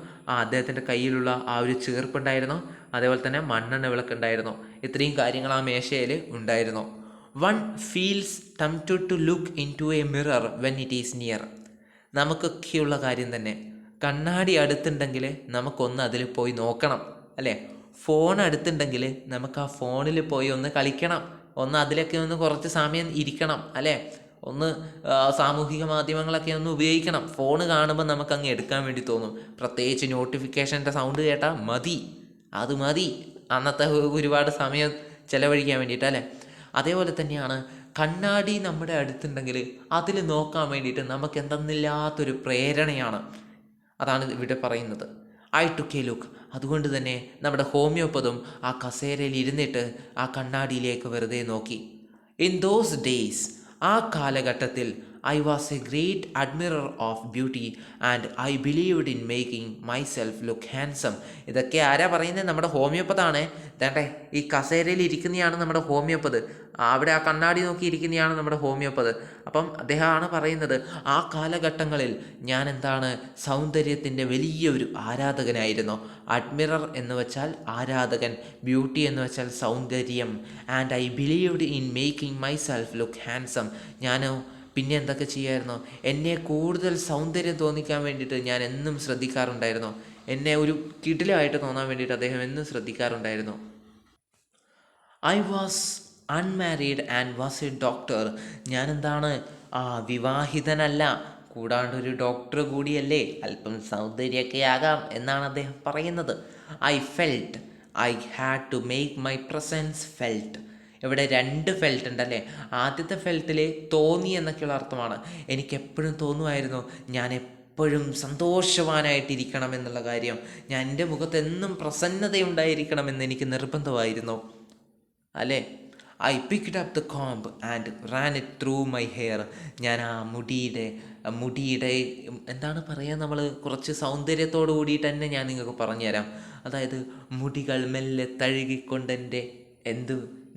അദ്ദേഹത്തിൻ്റെ കയ്യിലുള്ള ആ ഒരു ചീർപ്പുണ്ടായിരുന്നു, അതേപോലെ തന്നെ മണ്ണെണ്ണ വിളക്കുണ്ടായിരുന്നു. ഇത്രയും കാര്യങ്ങൾ ആ മേശയിൽ ഉണ്ടായിരുന്നു. One feels tempted to look into a mirror when it is near. നമുക്കൊക്കെയുള്ള കാര്യം തന്നെ. കണ്ണാടി അടുത്തുണ്ടെങ്കിൽ നമുക്കൊന്ന് അതിൽ പോയി നോക്കണം അല്ലേ? ഫോൺ അടുത്തുണ്ടെങ്കിൽ നമുക്ക് ആ ഫോണിൽ പോയി ഒന്ന് കളിക്കണം, ഒന്ന് അതിലൊക്കെ ഒന്ന് കുറച്ച് സമയം ഇരിക്കണം അല്ലേ? ഒന്ന് സാമൂഹിക മാധ്യമങ്ങളൊക്കെ ഒന്ന് ഉപയോഗിക്കണം. ഫോണ് കാണുമ്പോൾ നമുക്കങ്ങ് എടുക്കാൻ വേണ്ടി തോന്നും. പ്രത്യേകിച്ച് നോട്ടിഫിക്കേഷൻ്റെ സൗണ്ട് കേട്ടാൽ അത് മതി അന്നത്തെ ഒരുപാട് സമയം ചിലവഴിക്കാൻ വേണ്ടിയിട്ട് അല്ലേ? അതേപോലെ തന്നെയാണ് കണ്ണാടി നമ്മുടെ അടുത്തുണ്ടെങ്കിൽ അതിൽ നോക്കാൻ വേണ്ടിയിട്ട് നമുക്ക് എന്തെന്നില്ലാത്തൊരു പ്രേരണയാണ്. അതാണ് ഇവിടെ പറയുന്നത്. I took A look. അതുകൊണ്ട് തന്നെ നമ്മുടെ ഹോമിയോപ്പതും ആ കസേരയിൽ ഇരുന്നിട്ട് ആ കണ്ണാടിയിലേക്ക് വെറുതെ നോക്കി. ഇൻ ദോസ് ഡേയ്സ്, ആ കാലഘട്ടത്തിൽ, I was A great admirer of beauty and I believed in making myself look handsome. ഇതൊക്കെ ആരാ പറയുന്നത്? നമ്മുടെ ഹോമിയോപ്പതാണ്. വേണ്ടേ, ഈ കസേരയിൽ ഇരിക്കുന്നതാണ് നമ്മുടെ ഹോമിയോപ്പത്. അവിടെ ആ കണ്ണാടി നോക്കി ഇരിക്കുന്നതാണ് നമ്മുടെ ഹോമിയോപ്പത്. അപ്പം അദ്ദേഹമാണ് പറയുന്നത്, ആ കാലഘട്ടങ്ങളിൽ ഞാൻ സൗന്ദര്യത്തിൻ്റെ വലിയൊരു ആരാധകനായിരുന്നു. അഡ്മിറർ എന്ന് വെച്ചാൽ ആരാധകൻ, ബ്യൂട്ടി എന്ന് വെച്ചാൽ സൗന്ദര്യം. And I believed in making myself look handsome. പിന്നെ എന്തൊക്കെ ചെയ്യായിരുന്നു? എന്നെ കൂടുതൽ സൗന്ദര്യം തോന്നിക്കാൻ വേണ്ടിയിട്ട് ഞാൻ എന്നും ശ്രദ്ധിക്കാറുണ്ടായിരുന്നു. എന്നെ ഒരു കിടിലമായിട്ട് തോന്നാൻ വേണ്ടിയിട്ട് അദ്ദേഹം എന്നും ശ്രദ്ധിക്കാറുണ്ടായിരുന്നു. I was unmarried and was a doctor. ഞാൻ വിവാഹിതനല്ല, കൂടാണ്ട് ഒരു ഡോക്ടർ കൂടിയല്ലേ, അല്പം സൗന്ദര്യമൊക്കെ ആകാം എന്നാണ് അദ്ദേഹം പറയുന്നത്. I felt I had to make my presence felt. ഇവിടെ 2 ഫെൽറ്റ് ഉണ്ടല്ലേ? ആദ്യത്തെ ഫെൽറ്റിൽ തോന്നി എന്നൊക്കെയുള്ള അർത്ഥമാണ്. എനിക്കെപ്പോഴും തോന്നുമായിരുന്നു ഞാൻ എപ്പോഴും സന്തോഷവാനായിട്ടിരിക്കണം എന്നുള്ള കാര്യം. എൻ്റെ മുഖത്ത് എന്നും പ്രസന്നതയുണ്ടായിരിക്കണമെന്ന് എനിക്ക് നിർബന്ധമായിരുന്നു അല്ലേ? I picked up the comb and Rann it through my hair. ഞാൻ ആ മുടിയുടെ എന്താണ് പറയുക, നമ്മൾ കുറച്ച് സൗന്ദര്യത്തോടു കൂടിയിട്ട് തന്നെ ഞാൻ നിങ്ങൾക്ക് പറഞ്ഞു തരാം. അതായത് മുടികൾ മെല്ലെ തഴുകിക്കൊണ്ടെൻ്റെ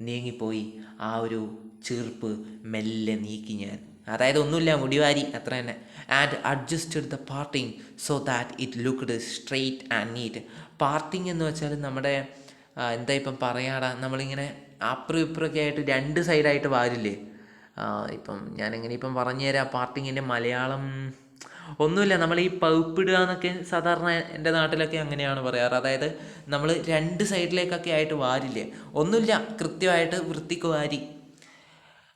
നീങ്ങിപ്പോയി. ആ ഒരു ചീർപ്പ് മെല്ലെ നീക്കി ഞാൻ. അതായത് ഒന്നുമില്ല, മുടിവാരി അത്ര തന്നെ. And adjusted the parting so that it looked straight and NEET. Parting എന്ന് വെച്ചാൽ നമ്മുടെ എന്താ ഇപ്പം പറയാടാ, നമ്മളിങ്ങനെ അപ്പുറം ഇപ്പുറമൊക്കെ ആയിട്ട് രണ്ട് സൈഡായിട്ട് വാരില്ലേ. ഇപ്പം ഞാനെങ്ങനെ ഇപ്പം പറഞ്ഞുതരാം പാർട്ടിങ്ങിൻ്റെ മലയാളം. ഒന്നുമില്ല, നമ്മൾ ഈ പൗപ്പിടുക എന്നൊക്കെ സാധാരണ എൻ്റെ നാട്ടിലൊക്കെ അങ്ങനെയാണ് പറയാറ്. അതായത് നമ്മൾ രണ്ട് സൈഡിലേക്കൊക്കെ ആയിട്ട് വാരില്ലേ. ഒന്നുമില്ല, കൃത്യമായിട്ട് വൃത്തിക്ക് വാരി.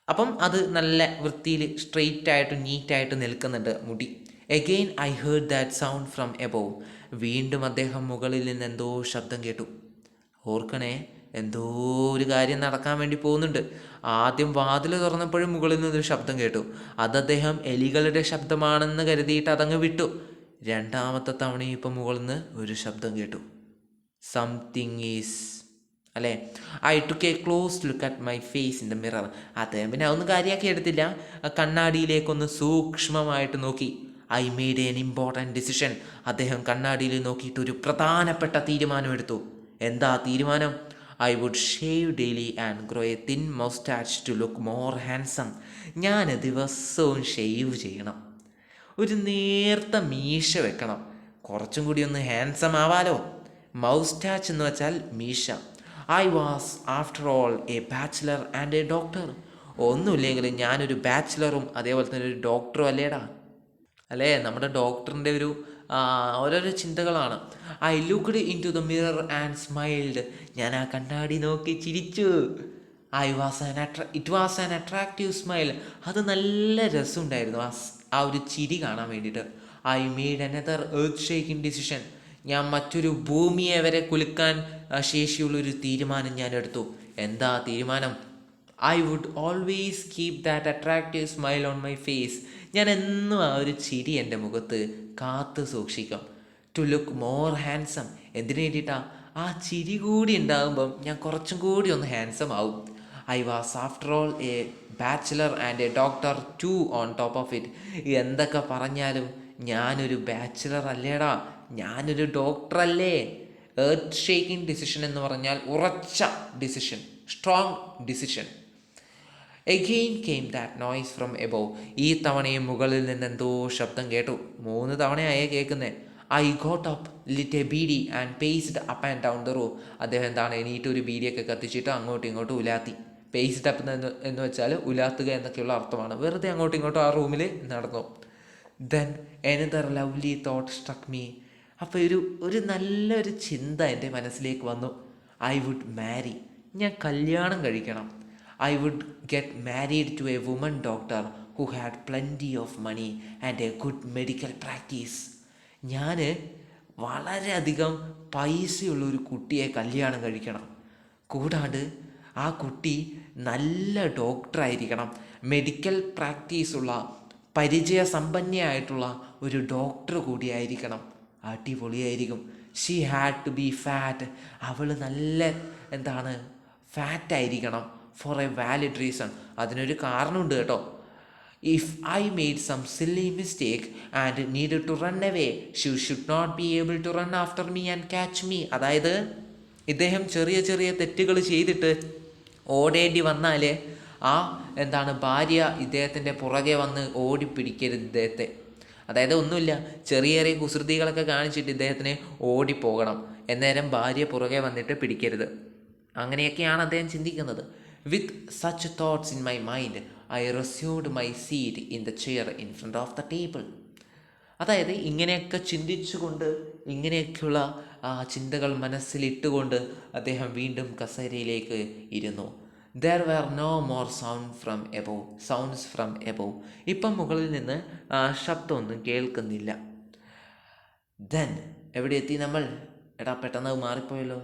അപ്പം അത് നല്ല വൃത്തിയിൽ സ്ട്രെയിറ്റ് ആയിട്ട് നീറ്റായിട്ട് നിൽക്കുന്നുണ്ട് മുടി. Again I heard that sound from above. വീണ്ടും അദ്ദേഹം മുകളിൽ നിന്ന് എന്തോ ശബ്ദം കേട്ടു. ഓർക്കണേ, എന്തോ ഒരു കാര്യം നടക്കാൻ വേണ്ടി പോകുന്നുണ്ട്. ആദ്യം വാതിൽ തുറന്നപ്പോഴും മുകളിൽ നിന്നൊരു ശബ്ദം കേട്ടു. അത് അദ്ദേഹം എലികളുടെ ശബ്ദമാണെന്ന് കരുതിയിട്ട് അതങ്ങ് വിട്ടു. രണ്ടാമത്തെ തവണയും ഇപ്പം മുകളിൽ നിന്ന് ഒരു ശബ്ദം കേട്ടു. സംതിങ് ഈസ് അല്ലേ. I took a close look at my face in the mirror. അദ്ദേഹം പിന്നെ അതൊന്നും കാര്യമാക്കി എടുത്തില്ല. കണ്ണാടിയിലേക്കൊന്ന് സൂക്ഷ്മമായിട്ട് നോക്കി. I made an important decision. അദ്ദേഹം കണ്ണാടിയിൽ നോക്കിയിട്ട് ഒരു പ്രധാനപ്പെട്ട തീരുമാനമെടുത്തു. എന്താ തീരുമാനം? I would shave daily and grow a thin moustache to look more handsome. ഞാൻ ദിവസവും ഷേവ് ചെയ്യണം, ഒരു നേർത്ത മീശ വെക്കണം, കുറച്ചും കൂടി ഒന്ന് ഹാൻസം ആവാലോ. മൗസ്റ്റാച്ച് എന്ന് വെച്ചാൽ മീശ. I was after all a bachelor and a doctor. ഒന്നുമില്ലെങ്കിലും ഞാനൊരു ബാച്ചിലറും അതേപോലെ തന്നെ ഒരു ഡോക്ടറും അല്ലേടാ. അല്ലേ, നമ്മുടെ ഡോക്ടറിൻ്റെ ഒരു ഓരോരോ ചിന്തകളാണ്. I looked into the mirror and smiled. ഞാൻ ആ കണ്ണാടി നോക്കി ചിരിച്ചു. It was an attractive smile. അത് നല്ല രസമുണ്ടായിരുന്നു ആ ഒരു ചിരി കാണാൻ വേണ്ടിയിട്ട്. I made another earth shaking decision. ഞാൻ മറ്റൊരു ഭൂമിയെ വരെ കുലുക്കാൻ ശേഷിയുള്ളൊരു തീരുമാനം ഞാൻ എടുത്തു. എന്താ തീരുമാനം? I would always keep that attractive smile on my face. ഞാൻ എന്നും ആ ഒരു ചിരി എൻ്റെ മുഖത്ത് കാത്തു സൂക്ഷിക്കും. To look more handsome. എന്തിനു വേണ്ടിയിട്ടാണ്? ആ ചിരി കൂടി ഉണ്ടാകുമ്പം ഞാൻ കുറച്ചും കൂടി ഒന്ന് ഹാൻസം ആവും. I was after all a bachelor and a doctor too on top of it. എന്തൊക്കെ പറഞ്ഞാലും ഞാനൊരു ബാച്ചിലർ അല്ലേടാ, ഞാനൊരു ഡോക്ടറല്ലേ. എർത്ത് ഷേക്കിംഗ് ഡിസിഷൻ എന്ന് പറഞ്ഞാൽ ഉറച്ച decision, strong decision. Again came that noise from above. ഈ തവണയും മുകളിൽ നിന്ന് എന്തോ ശബ്ദം കേട്ടു. 3 തവണയായേ കേൾക്കുന്നേ. I got up, lit a beedi and paced up and down the room. അദ്ദേഹം എന്താണ് എണീറ്റ് ഒരു ബീഡിയൊക്കെ കത്തിച്ചിട്ട് അങ്ങോട്ടും ഇങ്ങോട്ടും ഉലാത്തി. പേസ്ഡ് അപ്പ് എന്ന് വെച്ചാൽ ഉലാത്തുക എന്നൊക്കെയുള്ള അർത്ഥമാണ്. വെറുതെ അങ്ങോട്ടും ഇങ്ങോട്ടും ആ റൂമിൽ നടന്നു. Then another lovely thought struck me. അപ്പോൾ ഒരു നല്ലൊരു ചിന്ത എൻ്റെ മനസ്സിലേക്ക് വന്നു. I would marry. ഞാൻ കല്യാണം കഴിക്കണം. I would get married to a woman doctor who had plenty of money and a good medical practice. ഞാൻ വളരെയധികം പൈസയുള്ളൊരു കുട്ടിയെ കല്യാണം കഴിക്കണം. കൂടാണ്ട് ആ കുട്ടി നല്ല ഡോക്ടറായിരിക്കണം, മെഡിക്കൽ പ്രാക്ടീസുള്ള പരിചയസമ്പന്നയായിട്ടുള്ള ഒരു ഡോക്ടർ കൂടിയായിരിക്കണം. അടിപൊളിയായിരിക്കും. She had to be fat. അവൾ നല്ല ഫാറ്റായിരിക്കണം. For a valid reason. അതിനൊരു കാരണമുണ്ട് കേട്ടോ. If I made some silly mistake and needed to run away, she should not be able to run after me and catch me. അതായത് ഇദ്ദേഹം ചെറിയ ചെറിയ തെറ്റുകൾ ചെയ്തിട്ട് ഓടേണ്ടി വന്നാൽ ഭാര്യ ഇദ്ദേഹത്തിൻ്റെ പുറകെ വന്ന് ഓടിപ്പിടിക്കരുത് ഇദ്ദേഹത്തെ. അതായത് ഒന്നുമില്ല, ചെറിയ ചെറിയ കുസൃതികളൊക്കെ കാണിച്ചിട്ട് ഇദ്ദേഹത്തിന് ഓടിപ്പോകണം. എന്നേരം ഭാര്യ പുറകെ വന്നിട്ട് പിടിക്കരുത്. അങ്ങനെയൊക്കെയാണ് അദ്ദേഹം ചിന്തിക്കുന്നത്. With such thoughts in my mind I resumed my seat in the chair in front of the table. അതായത് ഇങ്ങനെയൊക്കെ ചിന്തിച്ചുകൊണ്ട്, ഇങ്ങനെയൊക്കെയുള്ള ചിന്തകൾ മനസ്സിലിട്ടുകൊണ്ട് അദ്ദേഹം വീണ്ടും കസേരയിലേക്ക് ഇരുന്നു. There were no more sounds from above. ഇപ്പം മുകളിൽ നിന്ന് ശബ്ദമൊന്നും കേൾക്കുന്നില്ല. ദെൻ എവിടെ എത്തി നമ്മൾ? പെട്ടെന്ന് മാറിപ്പോയല്ലോ.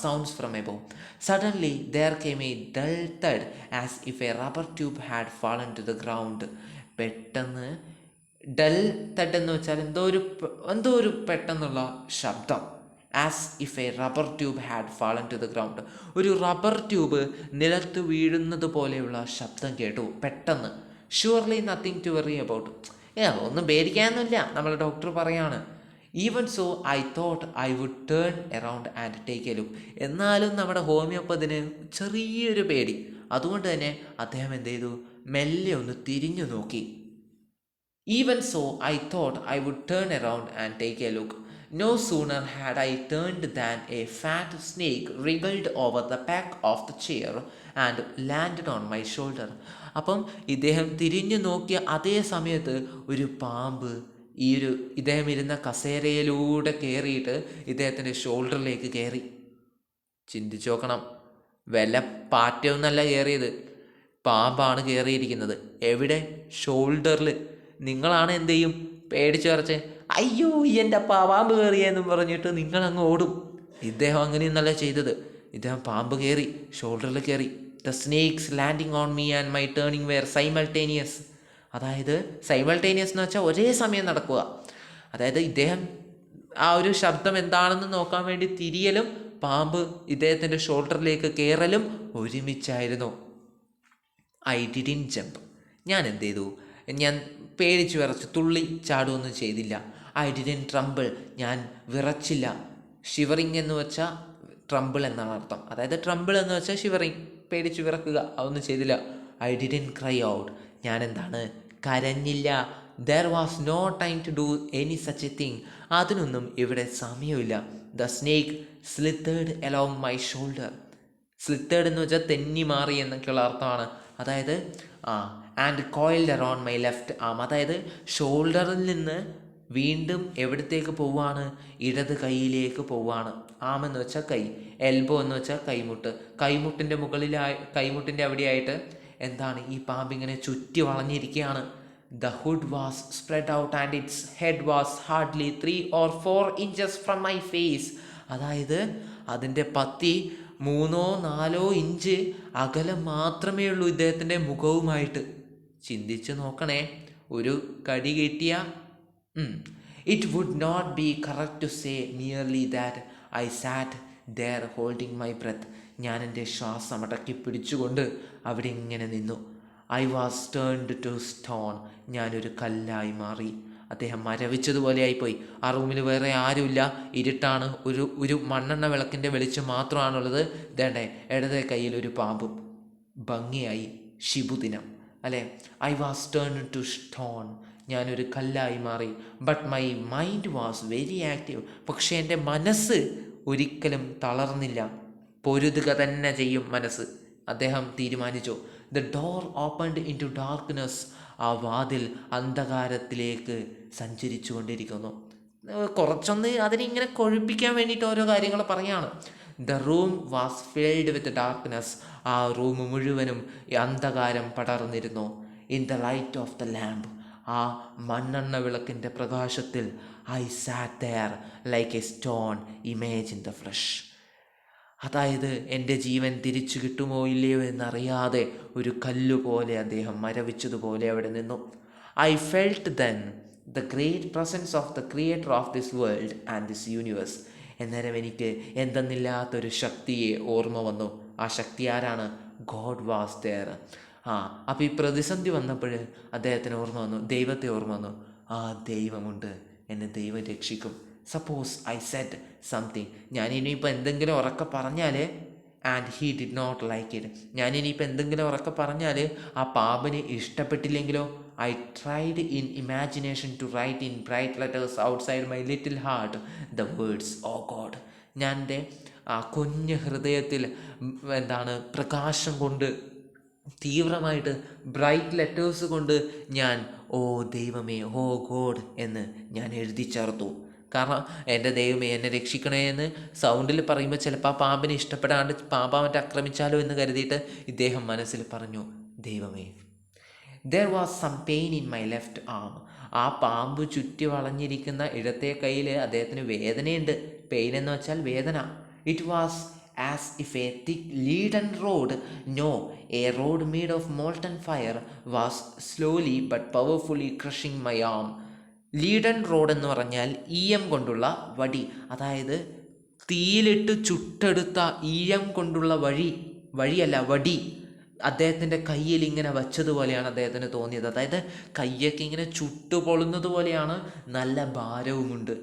Sounds from above. Suddenly there came a dull thud as if a rubber tube had fallen to the ground. പെട്ടെന്ന് ഡൾ തഡ് എന്ന് വെച്ചാൽ എന്തോ ഒരു പെട്ടെന്നുള്ള ശബ്ദം. As if a rubber tube had fallen to the ground. ഒരു rubber tube നിലത്ത് വീഴുന്നത് പോലെയുള്ള ശബ്ദം കേട്ടു പെട്ടെന്ന്. Surely nothing to worry about. ഒന്നും പേടിക്കാനൊന്നുമില്ല, നമ്മൾ ഡോക്ടർ പറയാണ്. Even so I thought I would turn around and take a look. എന്നാലും നമ്മുടെ ഹോമിയോപ്പതിന് ചെറിയൊരു പേടി. അതുകൊണ്ട് തന്നെ അദ്ദേഹം എന്ത് ചെയ്തു, മെല്ലെ ഒന്ന് തിരിഞ്ഞു നോക്കി. Even so I thought I would turn around and take a look. No sooner had I turned than a fat snake wriggled over the back of the chair and landed on my shoulder. അപ്പം ഇദ്ദേഹം തിരിഞ്ഞു നോക്കിയ അതേ സമയത്ത് ഒരു പാമ്പ് ഇദ്ദേഹം ഇരുന്ന കസേരയിലൂടെ കയറിയിട്ട് ഇദ്ദേഹത്തിൻ്റെ ഷോൾഡറിലേക്ക് കയറി. ചിന്തിച്ചു നോക്കണം, വല്ല പാറ്റയൊന്നല്ല കയറിയത്, പാമ്പാണ് കയറിയിരിക്കുന്നത്. എവിടെ? ഷോൾഡറിൽ. നിങ്ങളാണ് എന്ത് ചെയ്യും? പേടിച്ച് വിറച്ച് അയ്യോ എൻ്റെ പാമ്പ് കയറിയെന്നും പറഞ്ഞിട്ട് നിങ്ങളങ്ങ് ഓടും. ഇദ്ദേഹം അങ്ങനെയൊന്നല്ല ചെയ്തത്. ഇദ്ദേഹം പാമ്പ് കയറി, ഷോൾഡറിൽ കയറി. The snake's landing on me and my turning were simultaneous. അതായത് സൈമൾട്ടേനിയസ് എന്ന് വെച്ചാൽ ഒരേ സമയം നടക്കുക. അതായത് ഇദ്ദേഹം ആ ഒരു ശബ്ദം എന്താണെന്ന് നോക്കാൻ വേണ്ടി തിരിയലും പാമ്പ് ഇദ്ദേഹത്തിൻ്റെ ഷോൾഡറിലേക്ക് കയറലും ഒരുമിച്ചായിരുന്നു. I didn't jump. ഞാൻ എന്ത് ചെയ്തു? ഞാൻ പേടിച്ച് വിറച്ച് തുള്ളി ചാടുകയൊന്നും ചെയ്തില്ല. I didn't tremble. ഞാൻ വിറച്ചില്ല. ഷിവറിങ് എന്ന് വെച്ചാൽ ട്രംബിൾ എന്നാണ് അർത്ഥം. അതായത് ട്രംബിൾ എന്ന് വെച്ചാൽ ഷിവറിങ്, പേടിച്ച് വിറക്കുക. അതൊന്നും ചെയ്തില്ല. I didn't cry out. ഞാൻ എന്താണ്? കരഞ്ഞില്ല. There was no time to do any such a thing. അതിനൊന്നും ഇവിടെ സമയമില്ല. The snake slithered along my shoulder. Slithered എന്ന് വെച്ചാൽ തെന്നി മാറി എന്നൊക്കെയുള്ള അർത്ഥമാണ്. അതായത് and coiled around my left arm. അതായത് ഷോൾഡറിൽ നിന്ന് വീണ്ടും എവിടത്തേക്ക് പോവുകയാണ്? ഇടത് കൈയിലേക്ക് പോവുകയാണ്. ആം എന്ന് വെച്ചാൽ കൈ, എൽബോ എന്ന് വെച്ചാൽ കൈമുട്ട്. കൈമുട്ടിൻ്റെ കൈമുട്ടിൻ്റെ അവിടെയായിട്ട് എന്താണ്? ഈ പാമ്പിങ്ങനെ ചുറ്റി വളഞ്ഞിരിക്കുകയാണ്. The hood was spread out and its head was hardly 3 or 4 inches from my face. അതായത് അതിൻ്റെ പത്തി 3-4 ഇഞ്ച് അകലം മാത്രമേ ഉള്ളൂ ഇദ്ദേഹത്തിൻ്റെ മുഖവുമായിട്ട്. ചിന്തിച്ച് നോക്കണേ, ഒരു കടി കിട്ടിയ it would not be correct to say merely that I sat there holding my breath. ഞാൻ എൻ്റെ ശ്വാസം അടക്കി പിടിച്ചുകൊണ്ട് അവിടെ ഇങ്ങനെ നിന്നു. I was turned to stone. ഞാനൊരു കല്ലായി മാറി. അദ്ദേഹം മരവിച്ചതുപോലെ ആയിപ്പോയി. ആ റൂമിൽ വേറെ ആരുമില്ല, ഇരുട്ടാണ്. ഒരു മണ്ണെണ്ണ വിളക്കിൻ്റെ വെളിച്ചം മാത്രമാണുള്ളത്. ഇതേണ്ടേ ഇടതേ കയ്യിൽ ഒരു പാമ്പും. ഭംഗിയായി ശിബുദിനം അല്ലേ? I was turned to stone. ഞാനൊരു കല്ലായി മാറി. But my mind was very active. പക്ഷേ എൻ്റെ മനസ്സ് ഒരിക്കലും തളർന്നില്ല. പൊരുതുക തന്നെ ചെയ്യും മനസ്സ്. അദ്ദേഹം തീരുമാനിച്ചു. The door opened into darkness. ആ വാതിൽ അന്ധകാരത്തിലേക്ക് സഞ്ചരിച്ചു കൊണ്ടിരിക്കുന്നു. കുറച്ചൊന്ന് അതിനിങ്ങനെ കൊഴുപ്പിക്കാൻ വേണ്ടിയിട്ട് ഓരോ കാര്യങ്ങൾ പറയാണ്. The room was filled with darkness. ആ റൂം മുഴുവനും അന്ധകാരം പടർന്നിരുന്നു. In the light of the lamp. ആ മണ്ണെണ്ണ വിളക്കിൻ്റെ പ്രകാശത്തിൽ I sat there like a stone image in the flesh. അതായത് എൻ്റെ ജീവൻ തിരിച്ചു കിട്ടുമോ ഇല്ലയോ എന്നറിയാതെ ഒരു കല്ലുപോലെ അദ്ദേഹം മരവിച്ചതുപോലെ അവിടെ നിന്നു. I felt then the great presence of the creator of this world and this universe. അന്നേരം എനിക്ക് എന്തെന്നില്ലാത്തൊരു ശക്തിയെ ഓർമ്മ വന്നു. ആ ശക്തി ആരാണ്? God was there. അപ്പോൾ ഈ പ്രതിസന്ധി വന്നപ്പോൾ അദ്ദേഹത്തിന് ഓർമ്മ വന്നു, ദൈവത്തെ ഓർമ്മ വന്നു. ആ ദൈവമുണ്ട്, എന്നെ ദൈവം രക്ഷിക്കും. Suppose I said something. ഞാനിനിയിപ്പോൾ എന്തെങ്കിലും ഉറക്കെ പറഞ്ഞാൽ and he did not like it. ഞാനിനിയിപ്പോൾ എന്തെങ്കിലും ഉറക്കെ പറഞ്ഞാൽ ആ പാമ്പിന് ഇഷ്ടപ്പെട്ടില്ലെങ്കിലോ? I tried in imagination to write in bright letters outside my little heart the words oh God. ഞാൻ എൻ്റെ ആ കുഞ്ഞ് ഹൃദയത്തിൽ പ്രകാശം കൊണ്ട് തീവ്രമായിട്ട് ബ്രൈറ്റ് ലെറ്റേഴ്സ് കൊണ്ട് ഞാൻ ഓ ദൈവമേ, ഓ ഗോഡ് എന്ന് ഞാൻ എഴുതി ചേർത്തു. കാരണം എൻ്റെ ദൈവമേ എന്നെ രക്ഷിക്കണേ എന്ന് സൗണ്ടിൽ പറയുമ്പോൾ ചിലപ്പോൾ ആ പാമ്പിനെ ഇഷ്ടപ്പെടാണ്ട് പാമ്പ മറ്റേ ആക്രമിച്ചാലോ എന്ന് കരുതിയിട്ട് ഇദ്ദേഹം മനസ്സിൽ പറഞ്ഞു, ദൈവമേ. There was some pain in my left arm. ആ പാമ്പ് ചുറ്റി വളഞ്ഞിരിക്കുന്ന ഇടത്തെ കയ്യിൽ അദ്ദേഹത്തിന് വേദനയുണ്ട്. പെയിൻ എന്ന് വെച്ചാൽ വേദന. It was as if a thick leaden rod, no, a rod made of molten fire, was slowly but powerfully crushing my arm. Laden road എന്ന് പറഞ്ഞാൽ ഈയം കൊണ്ടുള്ള വടി. അതായത് തീയിലിട്ട് ചുട്ടെടുത്ത ഈയം കൊണ്ടുള്ള വഴിയല്ല വടി അദ്ദേഹത്തിൻ്റെ കയ്യിൽ ഇങ്ങനെ വച്ചതുപോലെയാണ് അദ്ദേഹത്തിന് തോന്നിയത്. അതായത് കയ്യൊക്കെ ഇങ്ങനെ ചുട്ടുപൊളുന്നത് പോലെയാണ്. നല്ല ഭാരവുമുണ്ട്.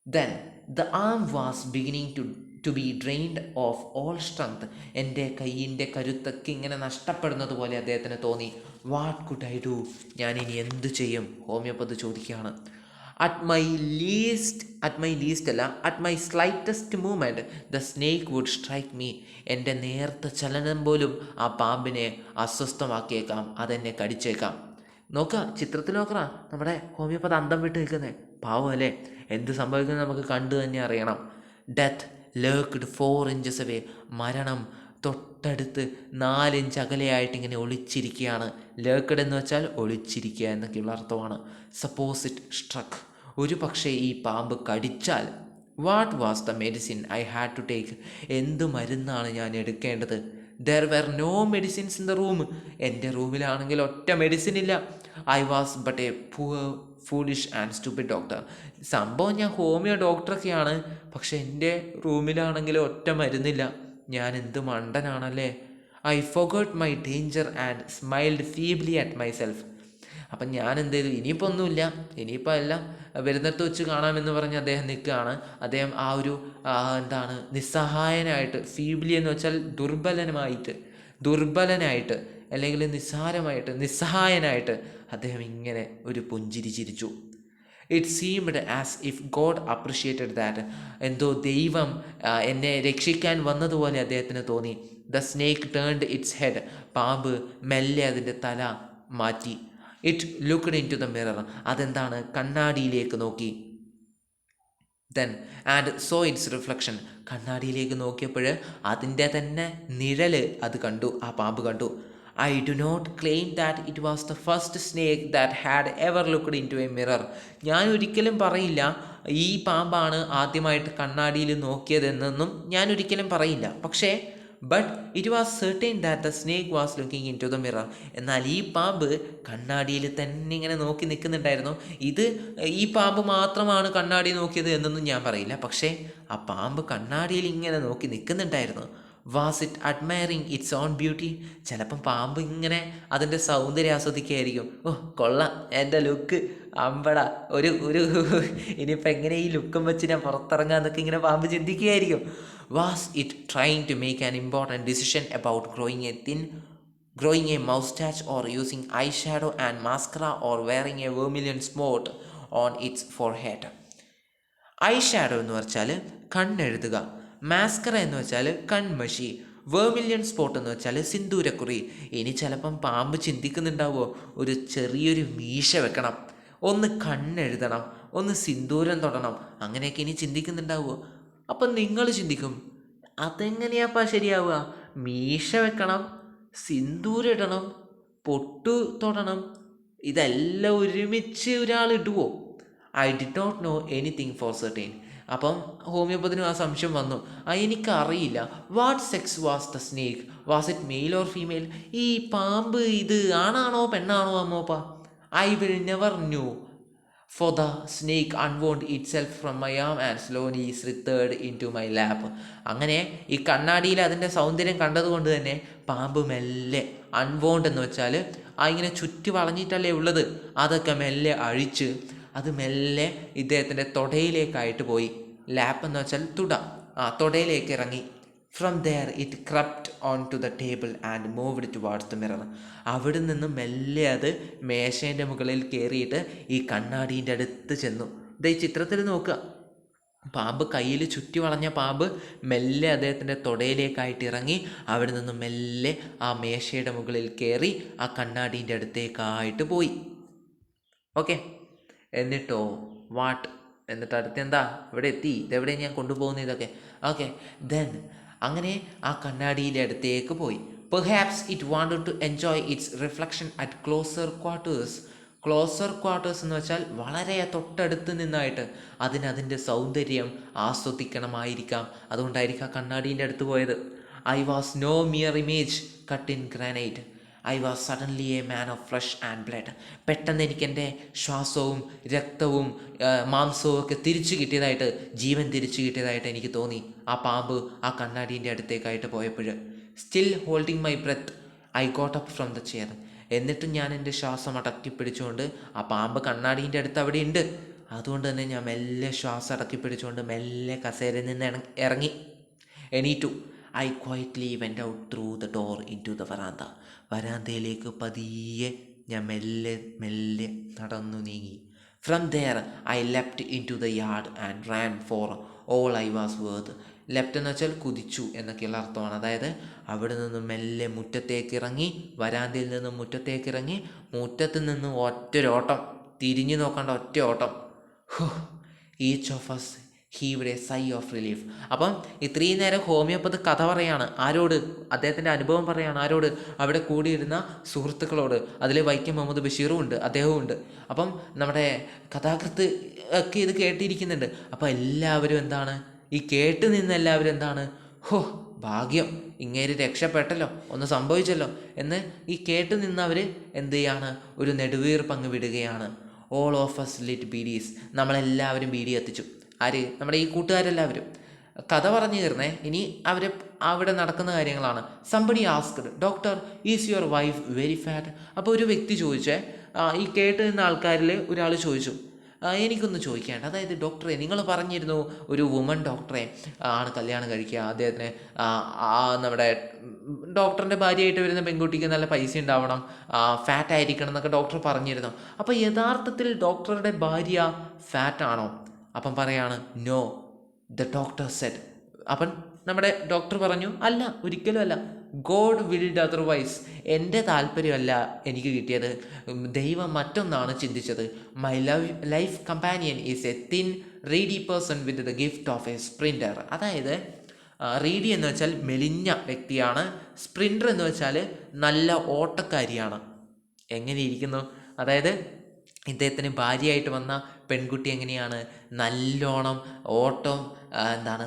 Then the arm was beginning to be drained of all strength. എൻ്റെ കയ്യിൻ്റെ കരുത്തൊക്കെ ഇങ്ങനെ നഷ്ടപ്പെടുന്നത് പോലെ അദ്ദേഹത്തിന് തോന്നി. What could I do? ഞാൻ ഇനി എന്തു ചെയ്യും? ഹോമിയോപ്പതി ചോദിക്കുകയാണ്. At my slightest movement the snake would strike me. എൻ്റെ നേർത്ത ചലനം പോലും ആ പാമ്പിനെ അസ്വസ്ഥമാക്കിയേക്കാം, അതെന്നെ കടിച്ചേക്കാം. നോക്കുക, ചിത്രത്തിൽ നോക്കണ നമ്മുടെ ഹോമിയോപ്പതി അന്തം വിട്ട് നിൽക്കുന്നത്. പാവം അല്ലേ? എന്ത് സംഭവിക്കുന്നത് നമുക്ക് കണ്ടു തന്നെ അറിയണം. Death lurked 4 inches away. മരണം തൊട്ടടുത്ത് 4 inch അകലെയായിട്ട് ഇങ്ങനെ ഒളിച്ചിരിക്കുകയാണ്. ലേക്കഡ് എന്ന് വെച്ചാൽ ഒളിച്ചിരിക്കുക എന്നൊക്കെയുള്ള അർത്ഥമാണ്. സപ്പോസ് ഇറ്റ് സ്ട്രക്ക്, ഒരു പക്ഷേ ഈ പാമ്പ് കടിച്ചാൽ. What was the medicine I had to take? എന്ത് മരുന്നാണ് ഞാൻ എടുക്കേണ്ടത്? There were no medicines in the room. എൻ്റെ റൂമിലാണെങ്കിൽ ഒറ്റ മെഡിസിൻ ഇല്ല. I was but a foolish and stupid doctor. സംഭവം ഞാൻ ഹോമിയോ ഡോക്ടറൊക്കെയാണ്, പക്ഷെ എൻ്റെ റൂമിലാണെങ്കിൽ ഒറ്റ മരുന്നില്ല. ഞാൻ എന്ത് മണ്ടനാണല്ലേ. I forgot my danger and smiled feebly at myself. അപ്പം ഞാൻ എന്ത് ചെയ്തു? ഇനിയിപ്പോൾ ഒന്നുമില്ല, ഇനിയിപ്പോൾ എല്ലാം വരുന്നിടത്ത് വെച്ച് കാണാമെന്ന് പറഞ്ഞ് അദ്ദേഹം നിൽക്കുകയാണ്. അദ്ദേഹം ആ ഒരു നിസ്സഹായനായിട്ട്, ഫീബ്ലി എന്ന് വെച്ചാൽ ദുർബലനായിട്ട് അല്ലെങ്കിൽ നിസ്സഹായനായിട്ട് അദ്ദേഹം ഇങ്ങനെ ഒരു പുഞ്ചിരി ചിരിച്ചു. It seemed as if God appreciated that. എന്തോ ദൈവം എന്നെ രക്ഷിക്കാൻ വന്നതുപോലെ അദ്ദേഹത്തിന് തോന്നി. The snake turned its head. പാമ്പ് മെല്ലെ അതിൻ്റെ തല മാറ്റി. It looked into the mirror. അതെന്താണ്? കണ്ണാടിയിലേക്ക് നോക്കി. Then and saw its reflection. കണ്ണാടിയിലേക്ക് നോക്കിയപ്പോൾ അതിൻ്റെ തന്നെ നിഴല് അത് കണ്ടു, ആ പാമ്പ് കണ്ടു. I do not claim that it was the first snake that had ever looked into a mirror. ഞാൻ ഒരിക്കലും പറയില്ല ഈ പാമ്പാണ് ആദ്യമായിട്ട് കണ്ണാടിയിൽ നോക്കിയതെന്നൊന്നും ഞാൻ ഒരിക്കലും പറയില്ല. പക്ഷേ but it was certain that the snake was looking into the mirror. എന്നാൽ ഈ പാമ്പ് കണ്ണാടിയിൽ തന്നെ ഇങ്ങനെ നോക്കി നിൽക്കുന്നുണ്ടായിരുന്നു. ഈ പാമ്പ് മാത്രമാണ് കണ്ണാടി നോക്കിയത് എന്നൊന്നും ഞാൻ പറയില്ല, പക്ഷേ ആ പാമ്പ് കണ്ണാടിയിൽ ഇങ്ങനെ നോക്കി നിൽക്കുന്നുണ്ടായിരുന്നു. Was it admiring its own beauty? ചിലപ്പം പാമ്പ് ഇങ്ങനെ അതിൻ്റെ സൗന്ദര്യം ആസ്വദിക്കുകയായിരിക്കും. ഓ കൊള്ളാം, എൻ്റെ ലുക്ക് അമ്പട, ഒരു ഇനിയിപ്പോൾ എങ്ങനെ ഈ ലുക്കും വെച്ച് ഞാൻ പുറത്തിറങ്ങാന്നൊക്കെ ഇങ്ങനെ പാമ്പ് ചിന്തിക്കുകയായിരിക്കും. Was it trying to make an important decision about growing a moustache or using eyeshadow and mascara or wearing a vermilion spot on its forehead? Eyeshadow എന്ന് വെച്ചാൽ കണ്ണെഴുതുക, മാസ്കറ എന്ന് വെച്ചാൽ കൺമഷി, വേർമില്യൺ സ്പോട്ട് എന്ന് വെച്ചാൽ സിന്ദൂരക്കുറി. ഇനി ചിലപ്പം പാമ്പ് ചിന്തിക്കുന്നുണ്ടാവുമോ, ഒരു ചെറിയൊരു മീശ വെക്കണം, ഒന്ന് കണ്ണെഴുതണം, ഒന്ന് സിന്ദൂരം തൊടണം, അങ്ങനെയൊക്കെ ഇനി ചിന്തിക്കുന്നുണ്ടാവുമോ? അപ്പം നിങ്ങൾ ചിന്തിക്കും, അതെങ്ങനെയാപ്പാ ശരിയാവുക? മീശ വെക്കണം, സിന്ദൂരം ഇടണം, പൊട്ടു തൊടണം, ഇതെല്ലാം ഒരുമിച്ച് ഒരാൾ ഇടുവോ? I did not know anything for certain. അപ്പം ഹോമിയോപ്പതിനും ആ സംശയം വന്നു. എനിക്കറിയില്ല. What sex was the snake? Was it male or female? ഈ പാമ്പ് ഇത് ആണാണോ പെണ്ണാണോ അമ്മോപ്പ? I will never knew. For the snake unwound itself from my arm and slowly slithered into my lap. അങ്ങനെ ഈ കണ്ണാടിയിൽ അതിൻ്റെ സൗന്ദര്യം കണ്ടതുകൊണ്ട് തന്നെ പാമ്പ് മെല്ലെ, അൺവോണ്ട് എന്ന് വെച്ചാൽ ഇങ്ങനെ ചുറ്റി വളഞ്ഞിട്ടല്ലേ ഉള്ളത്, അതൊക്കെ മെല്ലെ അഴിച്ച് അത് മെല്ലെ ഇദ്ദേഹത്തിൻ്റെ തൊടയിലേക്കായിട്ട് പോയി. ലാപ്പ് എന്ന് വെച്ചാൽ തൊടയിലേക്ക് ഇറങ്ങി. From there it crept onto the table and moved towards the mirror. അവിടെ നിന്ന് മെല്ലെ അത് മേശേൻ്റെ മുകളിൽ കയറിയിട്ട് ഈ കണ്ണാടീൻ്റെ അടുത്ത് ചെന്നു. ഈ ചിത്രത്തിൽ നോക്കുക, പാമ്പ് കയ്യിൽ ചുറ്റി വളഞ്ഞ പാമ്പ് മെല്ലെ അദ്ദേഹത്തിൻ്റെ തൊടയിലേക്കായിട്ട് ഇറങ്ങി അവിടെ നിന്ന് മെല്ലെ ആ മേശയുടെ മുകളിൽ കയറി ആ കണ്ണാടീൻ്റെ അടുത്തേക്കായിട്ട് പോയി. ഓക്കെ, എന്നിട്ടോ എന്നിട്ട് അടുത്തെന്താ? ഇവിടെ എത്തി, ഇതെവിടെ ഞാൻ കൊണ്ടുപോകുന്നത് ഇതൊക്കെ. ഓക്കെ, ദെൻ അങ്ങനെ ആ കണ്ണാടിയിലെ അടുത്തേക്ക് പോയി. Perhaps it wanted to enjoy its reflection at closer quarters. Closer quarters എന്ന് വെച്ചാൽ വളരെ തൊട്ടടുത്ത് നിന്നായിട്ട് അതിൻ്റെ സൗന്ദര്യം ആസ്വദിക്കണമായിരിക്കാം. അതുകൊണ്ടായിരിക്കാം കണ്ണാടീൻ്റെ അടുത്ത് പോയത്. I was no mere image cut in granite. I was suddenly a man of flesh and blood. പെട്ടെന്ന് എനിക്കെൻ്റെ ശ്വാസവും രക്തവും മാംസവും ഒക്കെ ജീവൻ തിരിച്ചു കിട്ടിയതായിട്ട് എനിക്ക് തോന്നി ആ പാമ്പ് ആ കണ്ണാടീൻ്റെ അടുത്തേക്കായിട്ട് പോയപ്പോൾ. Still holding my breath I got up from the chair. എന്നിട്ടും ഞാൻ എൻ്റെ ശ്വാസം അടക്കി പിടിച്ചുകൊണ്ട്, ആ പാമ്പ് കണ്ണാടീൻ്റെ അടുത്ത് അവിടെ ഉണ്ട്, അതുകൊണ്ട് തന്നെ ഞാൻ മെല്ലെ ശ്വാസം അടക്കി പിടിച്ചുകൊണ്ട് മെല്ലെ കസേരയിൽ നിന്ന് ഇറങ്ങി എണീറ്റു. I quietly went out through the door into the veranda. വരാന്തയിലേക്ക് പതിയെ ഞാൻ മെല്ലെ മെല്ലെ നടന്നു നീങ്ങി. From there I left into the yard and ran for all I was worth. Left എന്ന് വെച്ചാൽ കുതിച്ചു എന്നൊക്കെയുള്ള അർത്ഥമാണ്. അതായത് അവിടെ നിന്ന് മെല്ലെ മുറ്റത്തേക്ക് ഇറങ്ങി, വരാന്തയിൽ നിന്ന് മുറ്റത്തേക്ക് ഇറങ്ങി, മുറ്റത്ത് നിന്ന് ഒറ്റൊരോട്ടം, തിരിഞ്ഞു നോക്കേണ്ട ഒറ്റ ഓട്ടം. Each of us heaved a sigh of relief. അപ്പം ഇത്രയും നേരം ഹോമിയോപ്പതി കഥ പറയാണ്. ആരോട്? അദ്ദേഹത്തിൻ്റെ അനുഭവം പറയാണ്. ആരോട്? അവിടെ കൂടിയിരുന്ന സുഹൃത്തുക്കളോട്. അതിൽ വൈക്കം മുഹമ്മദ് ബഷീറും ഉണ്ട്, അദ്ദേഹവും ഉണ്ട്. അപ്പം നമ്മുടെ കഥാകൃത്ത് ഒക്കെ ഇത് കേട്ടിരിക്കുന്നുണ്ട്. അപ്പോൾ എല്ലാവരും എന്താണ്, ഈ കേട്ട് നിന്ന് എല്ലാവരും എന്താണ്, ഹോ ഭാഗ്യം, ഇങ്ങേര് രക്ഷപ്പെട്ടല്ലോ, ഒന്ന് സംഭവിച്ചല്ലോ എന്ന് ഈ കേട്ട് നിന്നവർ എന്ത് ചെയ്യാണ്, ഒരു നെടുവീർപ്പങ്ങ് വിടുകയാണ്. All of us lit beedis. നമ്മളെല്ലാവരും ബീഡി കത്തിച്ചു. ആര്? നമ്മുടെ ഈ കൂട്ടുകാരെല്ലാവരും. കഥ പറഞ്ഞു തീർന്നേ. ഇനി അവർ അവിടെ നടക്കുന്ന കാര്യങ്ങളാണ്. Somebody asked, doctor is your wife very fat? അപ്പോൾ ഒരു വ്യക്തി ചോദിച്ചേ, ഈ കേട്ട് നിന്ന ആൾക്കാരിൽ ഒരാൾ ചോദിച്ചു, എനിക്കൊന്ന് ചോദിക്കാണ്ട്, അതായത് ഡോക്ടറെ, നിങ്ങൾ പറഞ്ഞിരുന്നു ഒരു വുമൺ ഡോക്ടറെ ആണ് കല്യാണം കഴിക്കുക, അദ്ദേഹത്തിന് നമ്മുടെ ഡോക്ടറിൻ്റെ ഭാര്യയായിട്ട് വരുന്ന പെൺകുട്ടിക്ക് നല്ല പൈസ ഉണ്ടാവണം, ഫാറ്റ് ആയിരിക്കണം എന്നൊക്കെ ഡോക്ടർ പറഞ്ഞിരുന്നു. അപ്പോൾ യഥാർത്ഥത്തിൽ ഡോക്ടറുടെ ഭാര്യ ഫാറ്റ് ആണോ? അപ്പം പറയാണ്, നോ ദ ഡോക്ടർ സെഡ്. അപ്പം നമ്മുടെ ഡോക്ടർ പറഞ്ഞു, അല്ല, ഒരിക്കലും അല്ല, ഗോഡ് വിൽഡ് അതർവൈസ്. എൻ്റെ താല്പര്യമല്ല എനിക്ക് കിട്ടിയത്, ദൈവം മറ്റൊന്നാണ് ചിന്തിച്ചത്. My life companion is A thin ready person with the gift of A sprinter. അതായത് റീഡി എന്ന് വെച്ചാൽ മെലിഞ്ഞ വ്യക്തിയാണ്, സ്പ്രിൻറ്റർ എന്ന് വെച്ചാൽ നല്ല ഓട്ടക്കാരിയാണ്. എങ്ങനെ ഇരിക്കുന്നു? അതായത് ഇദ്ദേഹത്തിന് ഭാര്യയായിട്ട് വന്ന പെൺകുട്ടി എങ്ങനെയാണ്, നല്ലോണം ഓട്ടം,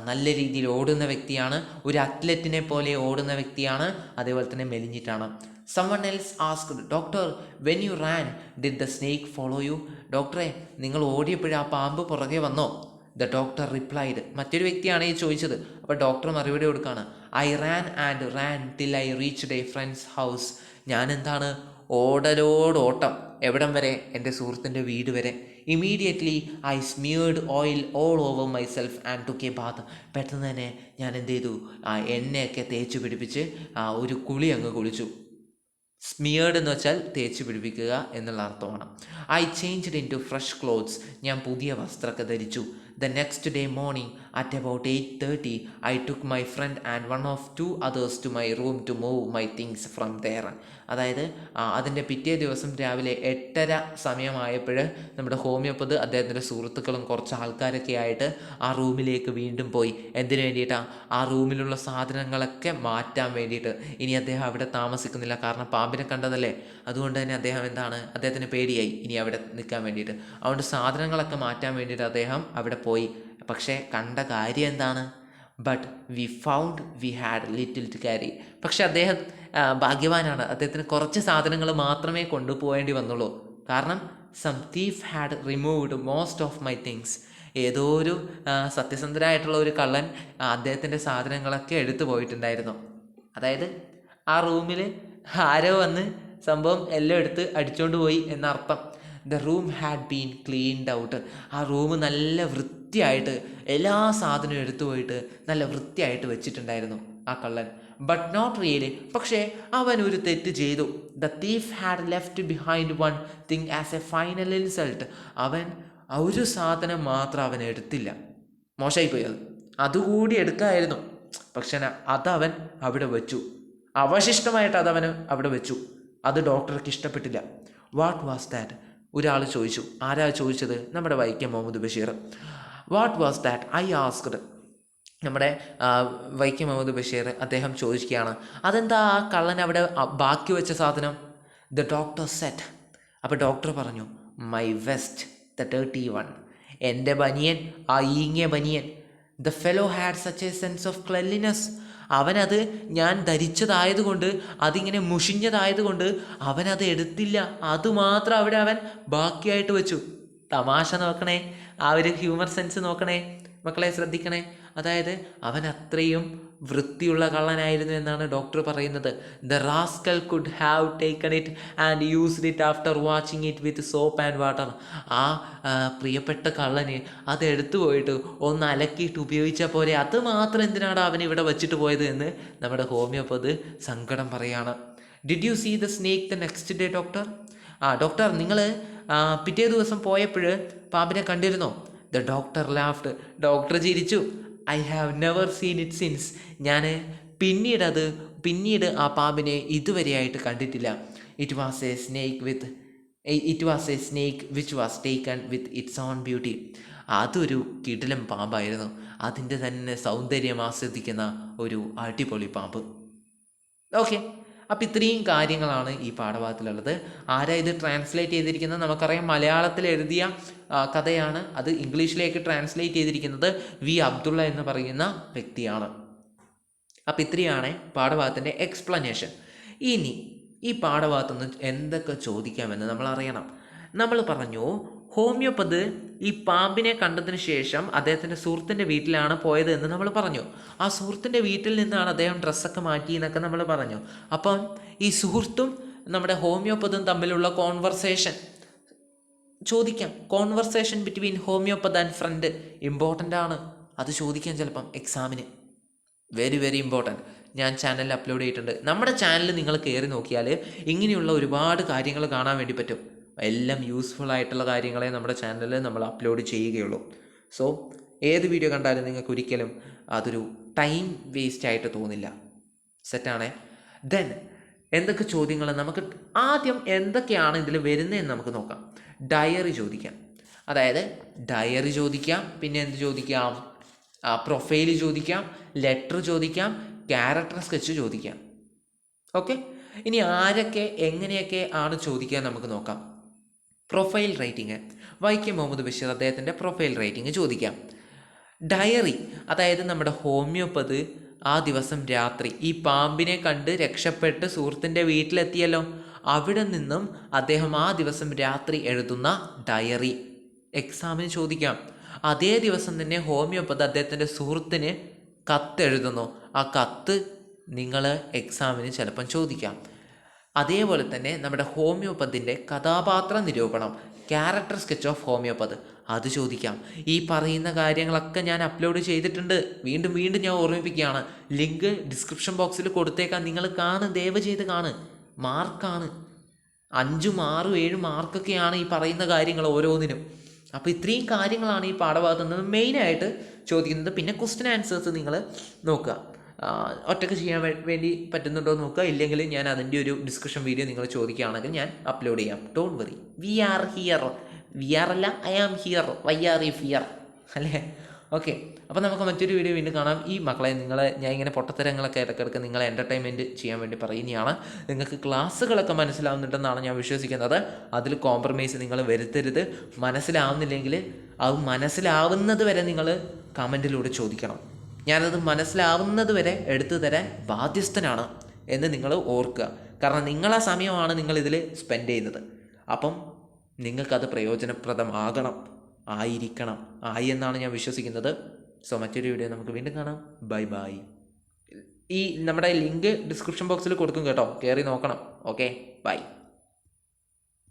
നല്ല രീതിയിൽ ഓടുന്ന വ്യക്തിയാണ്, ഒരു അത്ലറ്റിനെ പോലെ ഓടുന്ന വ്യക്തിയാണ്, അതേപോലെ തന്നെ മെലിഞ്ഞിട്ടാണ്. someone else asked, doctor when you ran did the snake follow you? ഡോക്ടറെ, നിങ്ങൾ ഓടിയപ്പോഴേ ആ പാമ്പ് പുറകെ വന്നോ? The doctor replied. മറ്റൊരു വ്യക്തിയാണ് ഈ ചോദിച്ചത്. അപ്പോൾ ഡോക്ടർ മറുപടി കൊടുക്കുകയാണ്, I ran and ran till I reached a friend's house. ഞാൻ എന്താണ്, ഓടലോടോട്ടം. എവിടം വരെ? എൻ്റെ സുഹൃത്തിൻ്റെ വീട് വരെ. Immediately I smeared oil all over myself and took a bath. പെട്ടെന്ന് തന്നെ ഞാൻ എന്ത് ചെയ്തു, എണ്ണയൊക്കെ തേച്ച് പിടിപ്പിച്ച് ഒരു കുളി അങ്ങ് കുളിച്ചു. സ്മിയേർഡ് എന്ന് വെച്ചാൽ തേച്ച് പിടിപ്പിക്കുക എന്നുള്ള അർത്ഥമാണ്. I changed into fresh clothes. ഞാൻ പുതിയ വസ്ത്രമൊക്കെ ധരിച്ചു. The next day morning at about 8:30 I took my friend and one of 2 others to my room to move my things from there. അതായത് അതിൻ്റെ പിറ്റേ ദിവസം രാവിലെ 8:30 സമയമായപ്പോൾ നമ്മുടെ ഹോമിയോപ്പതി അദ്ദേഹത്തിൻ്റെ സുഹൃത്തുക്കളും കുറച്ച് ആൾക്കാരൊക്കെ ആയിട്ട് ആ റൂമിലേക്ക് വീണ്ടും പോയി. എന്തിനു വേണ്ടിയിട്ടാണ്? ആ റൂമിലുള്ള സാധനങ്ങളൊക്കെ മാറ്റാൻ വേണ്ടിയിട്ട്. ഇനി അദ്ദേഹം അവിടെ താമസിക്കുന്നില്ല, കാരണം പാമ്പിനെ കണ്ടതല്ലേ. അതുകൊണ്ട് തന്നെ അദ്ദേഹം എന്താണ്, അദ്ദേഹത്തിന് പേടിയായി ഇനി അവിടെ നിൽക്കാൻ വേണ്ടിയിട്ട്. അതുകൊണ്ട് സാധനങ്ങളൊക്കെ മാറ്റാൻ വേണ്ടിയിട്ട് അദ്ദേഹം അവിടെ പോയി. പക്ഷേ കണ്ട കാര്യം എന്താണ്? But we found we had little to carry. പക്ഷെ അദ്ദേഹം ഭാഗ്യവാനാണ്. അദ്ദേഹത്തിന് കുറച്ച് സാധനങ്ങൾ മാത്രമേ കൊണ്ടുപോകേണ്ടി വന്നുള്ളൂ. കാരണം some thief had removed most of my things. ഏതോ ഒരു സത്യസന്ധരായിട്ടുള്ള ഒരു കള്ളൻ അദ്ദേഹത്തിൻ്റെ സാധനങ്ങളൊക്കെ എടുത്തു പോയിട്ടുണ്ടായിരുന്നു. അതായത് ആ റൂമിൽ ആരോ വന്ന് സംഭവം എല്ലാം എടുത്ത് അടിച്ചുകൊണ്ട് പോയി എന്നർത്ഥം. The room had been cleaned out. ആ റൂം നല്ല വൃത്തിയായിട്ട് എല്ലാ സാധനവും എടുത്തു പോയിട്ട് നല്ല വൃത്തിയായിട്ട് വെച്ചിട്ടുണ്ടായിരുന്നു ആ കള്ളൻ. But not really. പക്ഷേ അവൻ ഒരു തെറ്റ് ചെയ്തു. The thief had left behind one thing as a final insult. അവൻ ഒരു സാധനം മാത്രം അവൻ എടുത്തില്ല. മോശമായിപ്പോയി. അതുകൂടി എടുക്കാമായിരുന്നു. പക്ഷെ അതവൻ അവിടെ വെച്ചു. അവശിഷ്ടമായിട്ട് അതവന് അവിടെ വെച്ചു. അത് ഡോക്ടർക്ക് ഇഷ്ടപ്പെട്ടില്ല. What was that? ഒരാൾ ചോദിച്ചു. ആരാ ചോദിച്ചത്? നമ്മുടെ Vaikom Muhammad Basheer. What was that I asked. നമ്മുടെ വൈക്കം മുഹമ്മദ് ബഷീർ അദ്ദേഹം ചോദിക്കുകയാണ്, അതെന്താ ആ കള്ളൻ അവിടെ ബാക്കി വെച്ച സാധനം? The doctor said. അപ്പോൾ ഡോക്ടർ പറഞ്ഞു, മൈ വെസ്റ്റ് ദ 31. എൻ്റെ ബനിയൻ, ആ ഈങ്ങിയ ബനിയൻ. The fellow had such a sense of cleanliness. അവനത് ഞാൻ ധരിച്ചതായതുകൊണ്ട്, അതിങ്ങനെ മുഷിഞ്ഞതായതുകൊണ്ട് അവനത് എടുത്തില്ല. അതുമാത്രം അവിടെ അവൻ ബാക്കിയായിട്ട് വെച്ചു. തമാശ നോക്കണേ, ആ ഒരു ഹ്യൂമർ സെൻസ് നോക്കണേ മക്കളെ, ശ്രദ്ധിക്കണേ. അതായത് അവൻ അത്രയും വൃത്തിയുള്ള കള്ളനായിരുന്നു എന്നാണ് ഡോക്ടർ പറയുന്നത്. The rascal could have taken it and used it after washing it with soap and water. ആ പ്രിയപ്പെട്ട കള്ളന് അത് എടുത്തു പോയിട്ട് ഒന്ന് അലക്കിയിട്ട് ഉപയോഗിച്ചാൽ പോലെ, അത് മാത്രം എന്തിനാണ് അവൻ ഇവിടെ വച്ചിട്ട് പോയത് എന്ന് നമ്മുടെ ഹോമിയോപ്പത് സങ്കടം പറയാണ്. Did you see the snake the next day doctor? Doctor, നിങ്ങൾ പിറ്റേ ദിവസം പോയപ്പോൾ പാമ്പിനെ കണ്ടിരുന്നോ? The doctor laughed. ഡോക്ടർ ചിരിച്ചു. I have never seen it since. ഞാൻ പിന്നീട് ആ പാമ്പിനെ ഇതുവരെയായിട്ട് കണ്ടിട്ടില്ല. It was a snake which was taken with its own beauty. അതൊരു കിടിലം പാമ്പായിരുന്നു. അതിൻ്റെ തന്നെ സൗന്ദര്യം ആസ്വദിക്കുന്ന ഒരു അടിപൊളി പാമ്പ്. ഓക്കെ, അപ്പം ഇത്രയും കാര്യങ്ങളാണ് ഈ പാഠഭാഗത്തിലുള്ളത്. ആരാ ഇത് ട്രാൻസ്ലേറ്റ് ചെയ്തിരിക്കുന്നത്? നമുക്കറിയാം, മലയാളത്തിൽ എഴുതിയ കഥയാണ്. അത് ഇംഗ്ലീഷിലേക്ക് ട്രാൻസ്ലേറ്റ് ചെയ്തിരിക്കുന്നത് വി അബ്ദുള്ള എന്ന് പറയുന്ന വ്യക്തിയാണ്. അപ്പം ഇത്രയാണ് പാഠഭാഗത്തിൻ്റെ എക്സ്പ്ലനേഷൻ. ഇനി ഈ പാഠഭാഗത്തുനിന്ന് എന്തൊക്കെ ചോദിക്കാമെന്ന് നമ്മൾ അറിയണം. നമ്മൾ പറഞ്ഞു, ഹോമിയോപ്പത് ഈ പാമ്പിനെ കണ്ടതിന് ശേഷം അദ്ദേഹത്തിൻ്റെ സുഹൃത്തിൻ്റെ വീട്ടിലാണ് പോയത് എന്ന് നമ്മൾ പറഞ്ഞു. ആ സുഹൃത്തിൻ്റെ വീട്ടിൽ നിന്നാണ് അദ്ദേഹം ഡ്രസ്സൊക്കെ മാറ്റി എന്നൊക്കെ നമ്മൾ പറഞ്ഞു. അപ്പം ഈ സുഹൃത്തും നമ്മുടെ ഹോമിയോപ്പതും തമ്മിലുള്ള കോൺവെർസേഷൻ ചോദിക്കാം. Conversation between homeopath and friend important ആണ്. അത് ചോദിക്കാം ചിലപ്പം എക്സാമിന്. Very very important. ഞാൻ ചാനലിൽ അപ്ലോഡ് ചെയ്തിട്ടുണ്ട്. നമ്മുടെ ചാനൽ നിങ്ങൾ കയറി നോക്കിയാൽ ഇങ്ങനെയുള്ള ഒരുപാട് കാര്യങ്ങൾ കാണാൻ വേണ്ടി പറ്റും. എല്ലാം യൂസ്ഫുൾ ആയിട്ടുള്ള കാര്യങ്ങളെ നമ്മുടെ ചാനലിൽ നമ്മൾ അപ്ലോഡ് ചെയ്യുകയുള്ളൂ. സോ ഏത് വീഡിയോ കണ്ടാലും നിങ്ങൾക്ക് ഒരിക്കലും അതൊരു ടൈം വേസ്റ്റ് ആയിട്ട് തോന്നില്ല. സെറ്റാണേ. ദെൻ എന്തൊക്കെ ചോദ്യങ്ങൾ നമുക്ക് ആദ്യം എന്തൊക്കെയാണ് ഇതിൽ വരുന്നതെന്ന് നമുക്ക് നോക്കാം. ഡയറി ചോദിക്കാം. അതായത് ഡയറി ചോദിക്കാം. പിന്നെ എന്ത് ചോദിക്കാം? പ്രൊഫൈൽ ചോദിക്കാം, ലെറ്റർ ചോദിക്കാം, ക്യാരക്ടർ സ്കെച്ച് ചോദിക്കാം. ഓക്കെ, ഇനി ആരൊക്കെ എങ്ങനെയൊക്കെ ആണ് ചോദിക്കാൻ നമുക്ക് നോക്കാം. പ്രൊഫൈൽ റൈറ്റിംഗ്, വൈക്കം മുഹമ്മദ് ബഷീർ അദ്ദേഹത്തിൻ്റെ പ്രൊഫൈൽ റൈറ്റിംഗ് ചോദിക്കാം. ഡയറി, അതായത് നമ്മുടെ ഹോമിയോപ്പത് ആ ദിവസം രാത്രി ഈ പാമ്പിനെ കണ്ട് രക്ഷപ്പെട്ട് സുഹൃത്തിൻ്റെ വീട്ടിലെത്തിയല്ലോ, അവിടെ നിന്നും അദ്ദേഹം ആ ദിവസം രാത്രി എഴുതുന്ന ഡയറി എക്സാമിന് ചോദിക്കാം. അതേ ദിവസം തന്നെ ഹോമിയോപ്പത് അദ്ദേഹത്തിൻ്റെ സുഹൃത്തിന് കത്തെഴുതുന്നു. ആ കത്ത് നിങ്ങൾ എക്സാമിന് ചിലപ്പം ചോദിക്കാം. അതേപോലെ തന്നെ നമ്മുടെ ഹോമിയോപ്പതിൻ്റെ കഥാപാത്ര നിരൂപണം, ക്യാരക്ടർ സ്കെച്ച് ഓഫ് ഹോമിയോപ്പത്, അത് ചോദിക്കാം. ഈ പറയുന്ന കാര്യങ്ങളൊക്കെ ഞാൻ അപ്ലോഡ് ചെയ്തിട്ടുണ്ട്. വീണ്ടും വീണ്ടും ഞാൻ ഓർമ്മിപ്പിക്കുകയാണ്. ലിങ്ക് ഡിസ്ക്രിപ്ഷൻ ബോക്സിൽ കൊടുത്തേക്കാം. നിങ്ങൾ ദയവ് ചെയ്ത് മാർക്കാണ് 5, 6, 7 മാർക്കൊക്കെയാണ് ഈ പറയുന്ന കാര്യങ്ങൾ ഓരോന്നിനും. അപ്പോൾ ഇത്രയും കാര്യങ്ങളാണ് ഈ പാഠഭാഗത്ത് നിന്ന് മെയിനായിട്ട് ചോദിക്കുന്നത്. പിന്നെ ക്വസ്റ്റ്യൻ ആൻസേഴ്സ് നിങ്ങൾ നോക്കുക. ഒറ്റയ്ക്ക് ചെയ്യാൻ വേണ്ടി പറ്റുന്നുണ്ടോ എന്ന് നോക്കുക. ഇല്ലെങ്കിൽ ഞാൻ അതിൻ്റെ ഒരു ഡിസ്കഷൻ വീഡിയോ നിങ്ങൾ ചോദിക്കുകയാണെങ്കിൽ ഞാൻ അപ്ലോഡ് ചെയ്യാം. Don't worry, we are here. We are അല്ല, I am here. Why are you fear അല്ലേ? ഓക്കെ, അപ്പോൾ നമുക്ക് മറ്റൊരു വീഡിയോ വീണ്ടും കാണാം. ഈ മക്കളെ ഞാൻ ഇങ്ങനെ പൊട്ടത്തരങ്ങളൊക്കെ ഇടയ്ക്കിടയ്ക്ക് നിങ്ങളെ എൻ്റർടൈൻമെൻറ്റ് ചെയ്യാൻ വേണ്ടി പറയുന്നതാണ്. നിങ്ങൾക്ക് ക്ലാസ്സുകളൊക്കെ മനസ്സിലാവുന്നുണ്ടെന്നാണ് ഞാൻ വിശ്വസിക്കുന്നത്. അതിൽ കോംപ്രമൈസ് നിങ്ങൾ വരുത്തരുത്. മനസ്സിലാവുന്നില്ലെങ്കിൽ അത് മനസ്സിലാവുന്നത് വരെ നിങ്ങൾ കമൻറ്റിലൂടെ ചോദിക്കണം. ഞാനത് മനസ്സിലാവുന്നത് വരെ എടുത്തു തരാൻ ബാധ്യസ്ഥനാണ് എന്ന് നിങ്ങൾ ഓർക്കുക. കാരണം നിങ്ങളാ സമയമാണ് നിങ്ങളിതിൽ സ്പെൻഡ് ചെയ്യുന്നത്. അപ്പം നിങ്ങൾക്കത് പ്രയോജനപ്രദമാകണം, ആയി എന്നാണ് ഞാൻ വിശ്വസിക്കുന്നത്. സോ മറ്റൊരു വീഡിയോ നമുക്ക് വീണ്ടും കാണാം. Bye bye. ഈ നമ്മുടെ ലിങ്ക് ഡിസ്ക്രിപ്ഷൻ ബോക്സിൽ കൊടുക്കും കേട്ടോ, കയറി നോക്കണം. Okay, by.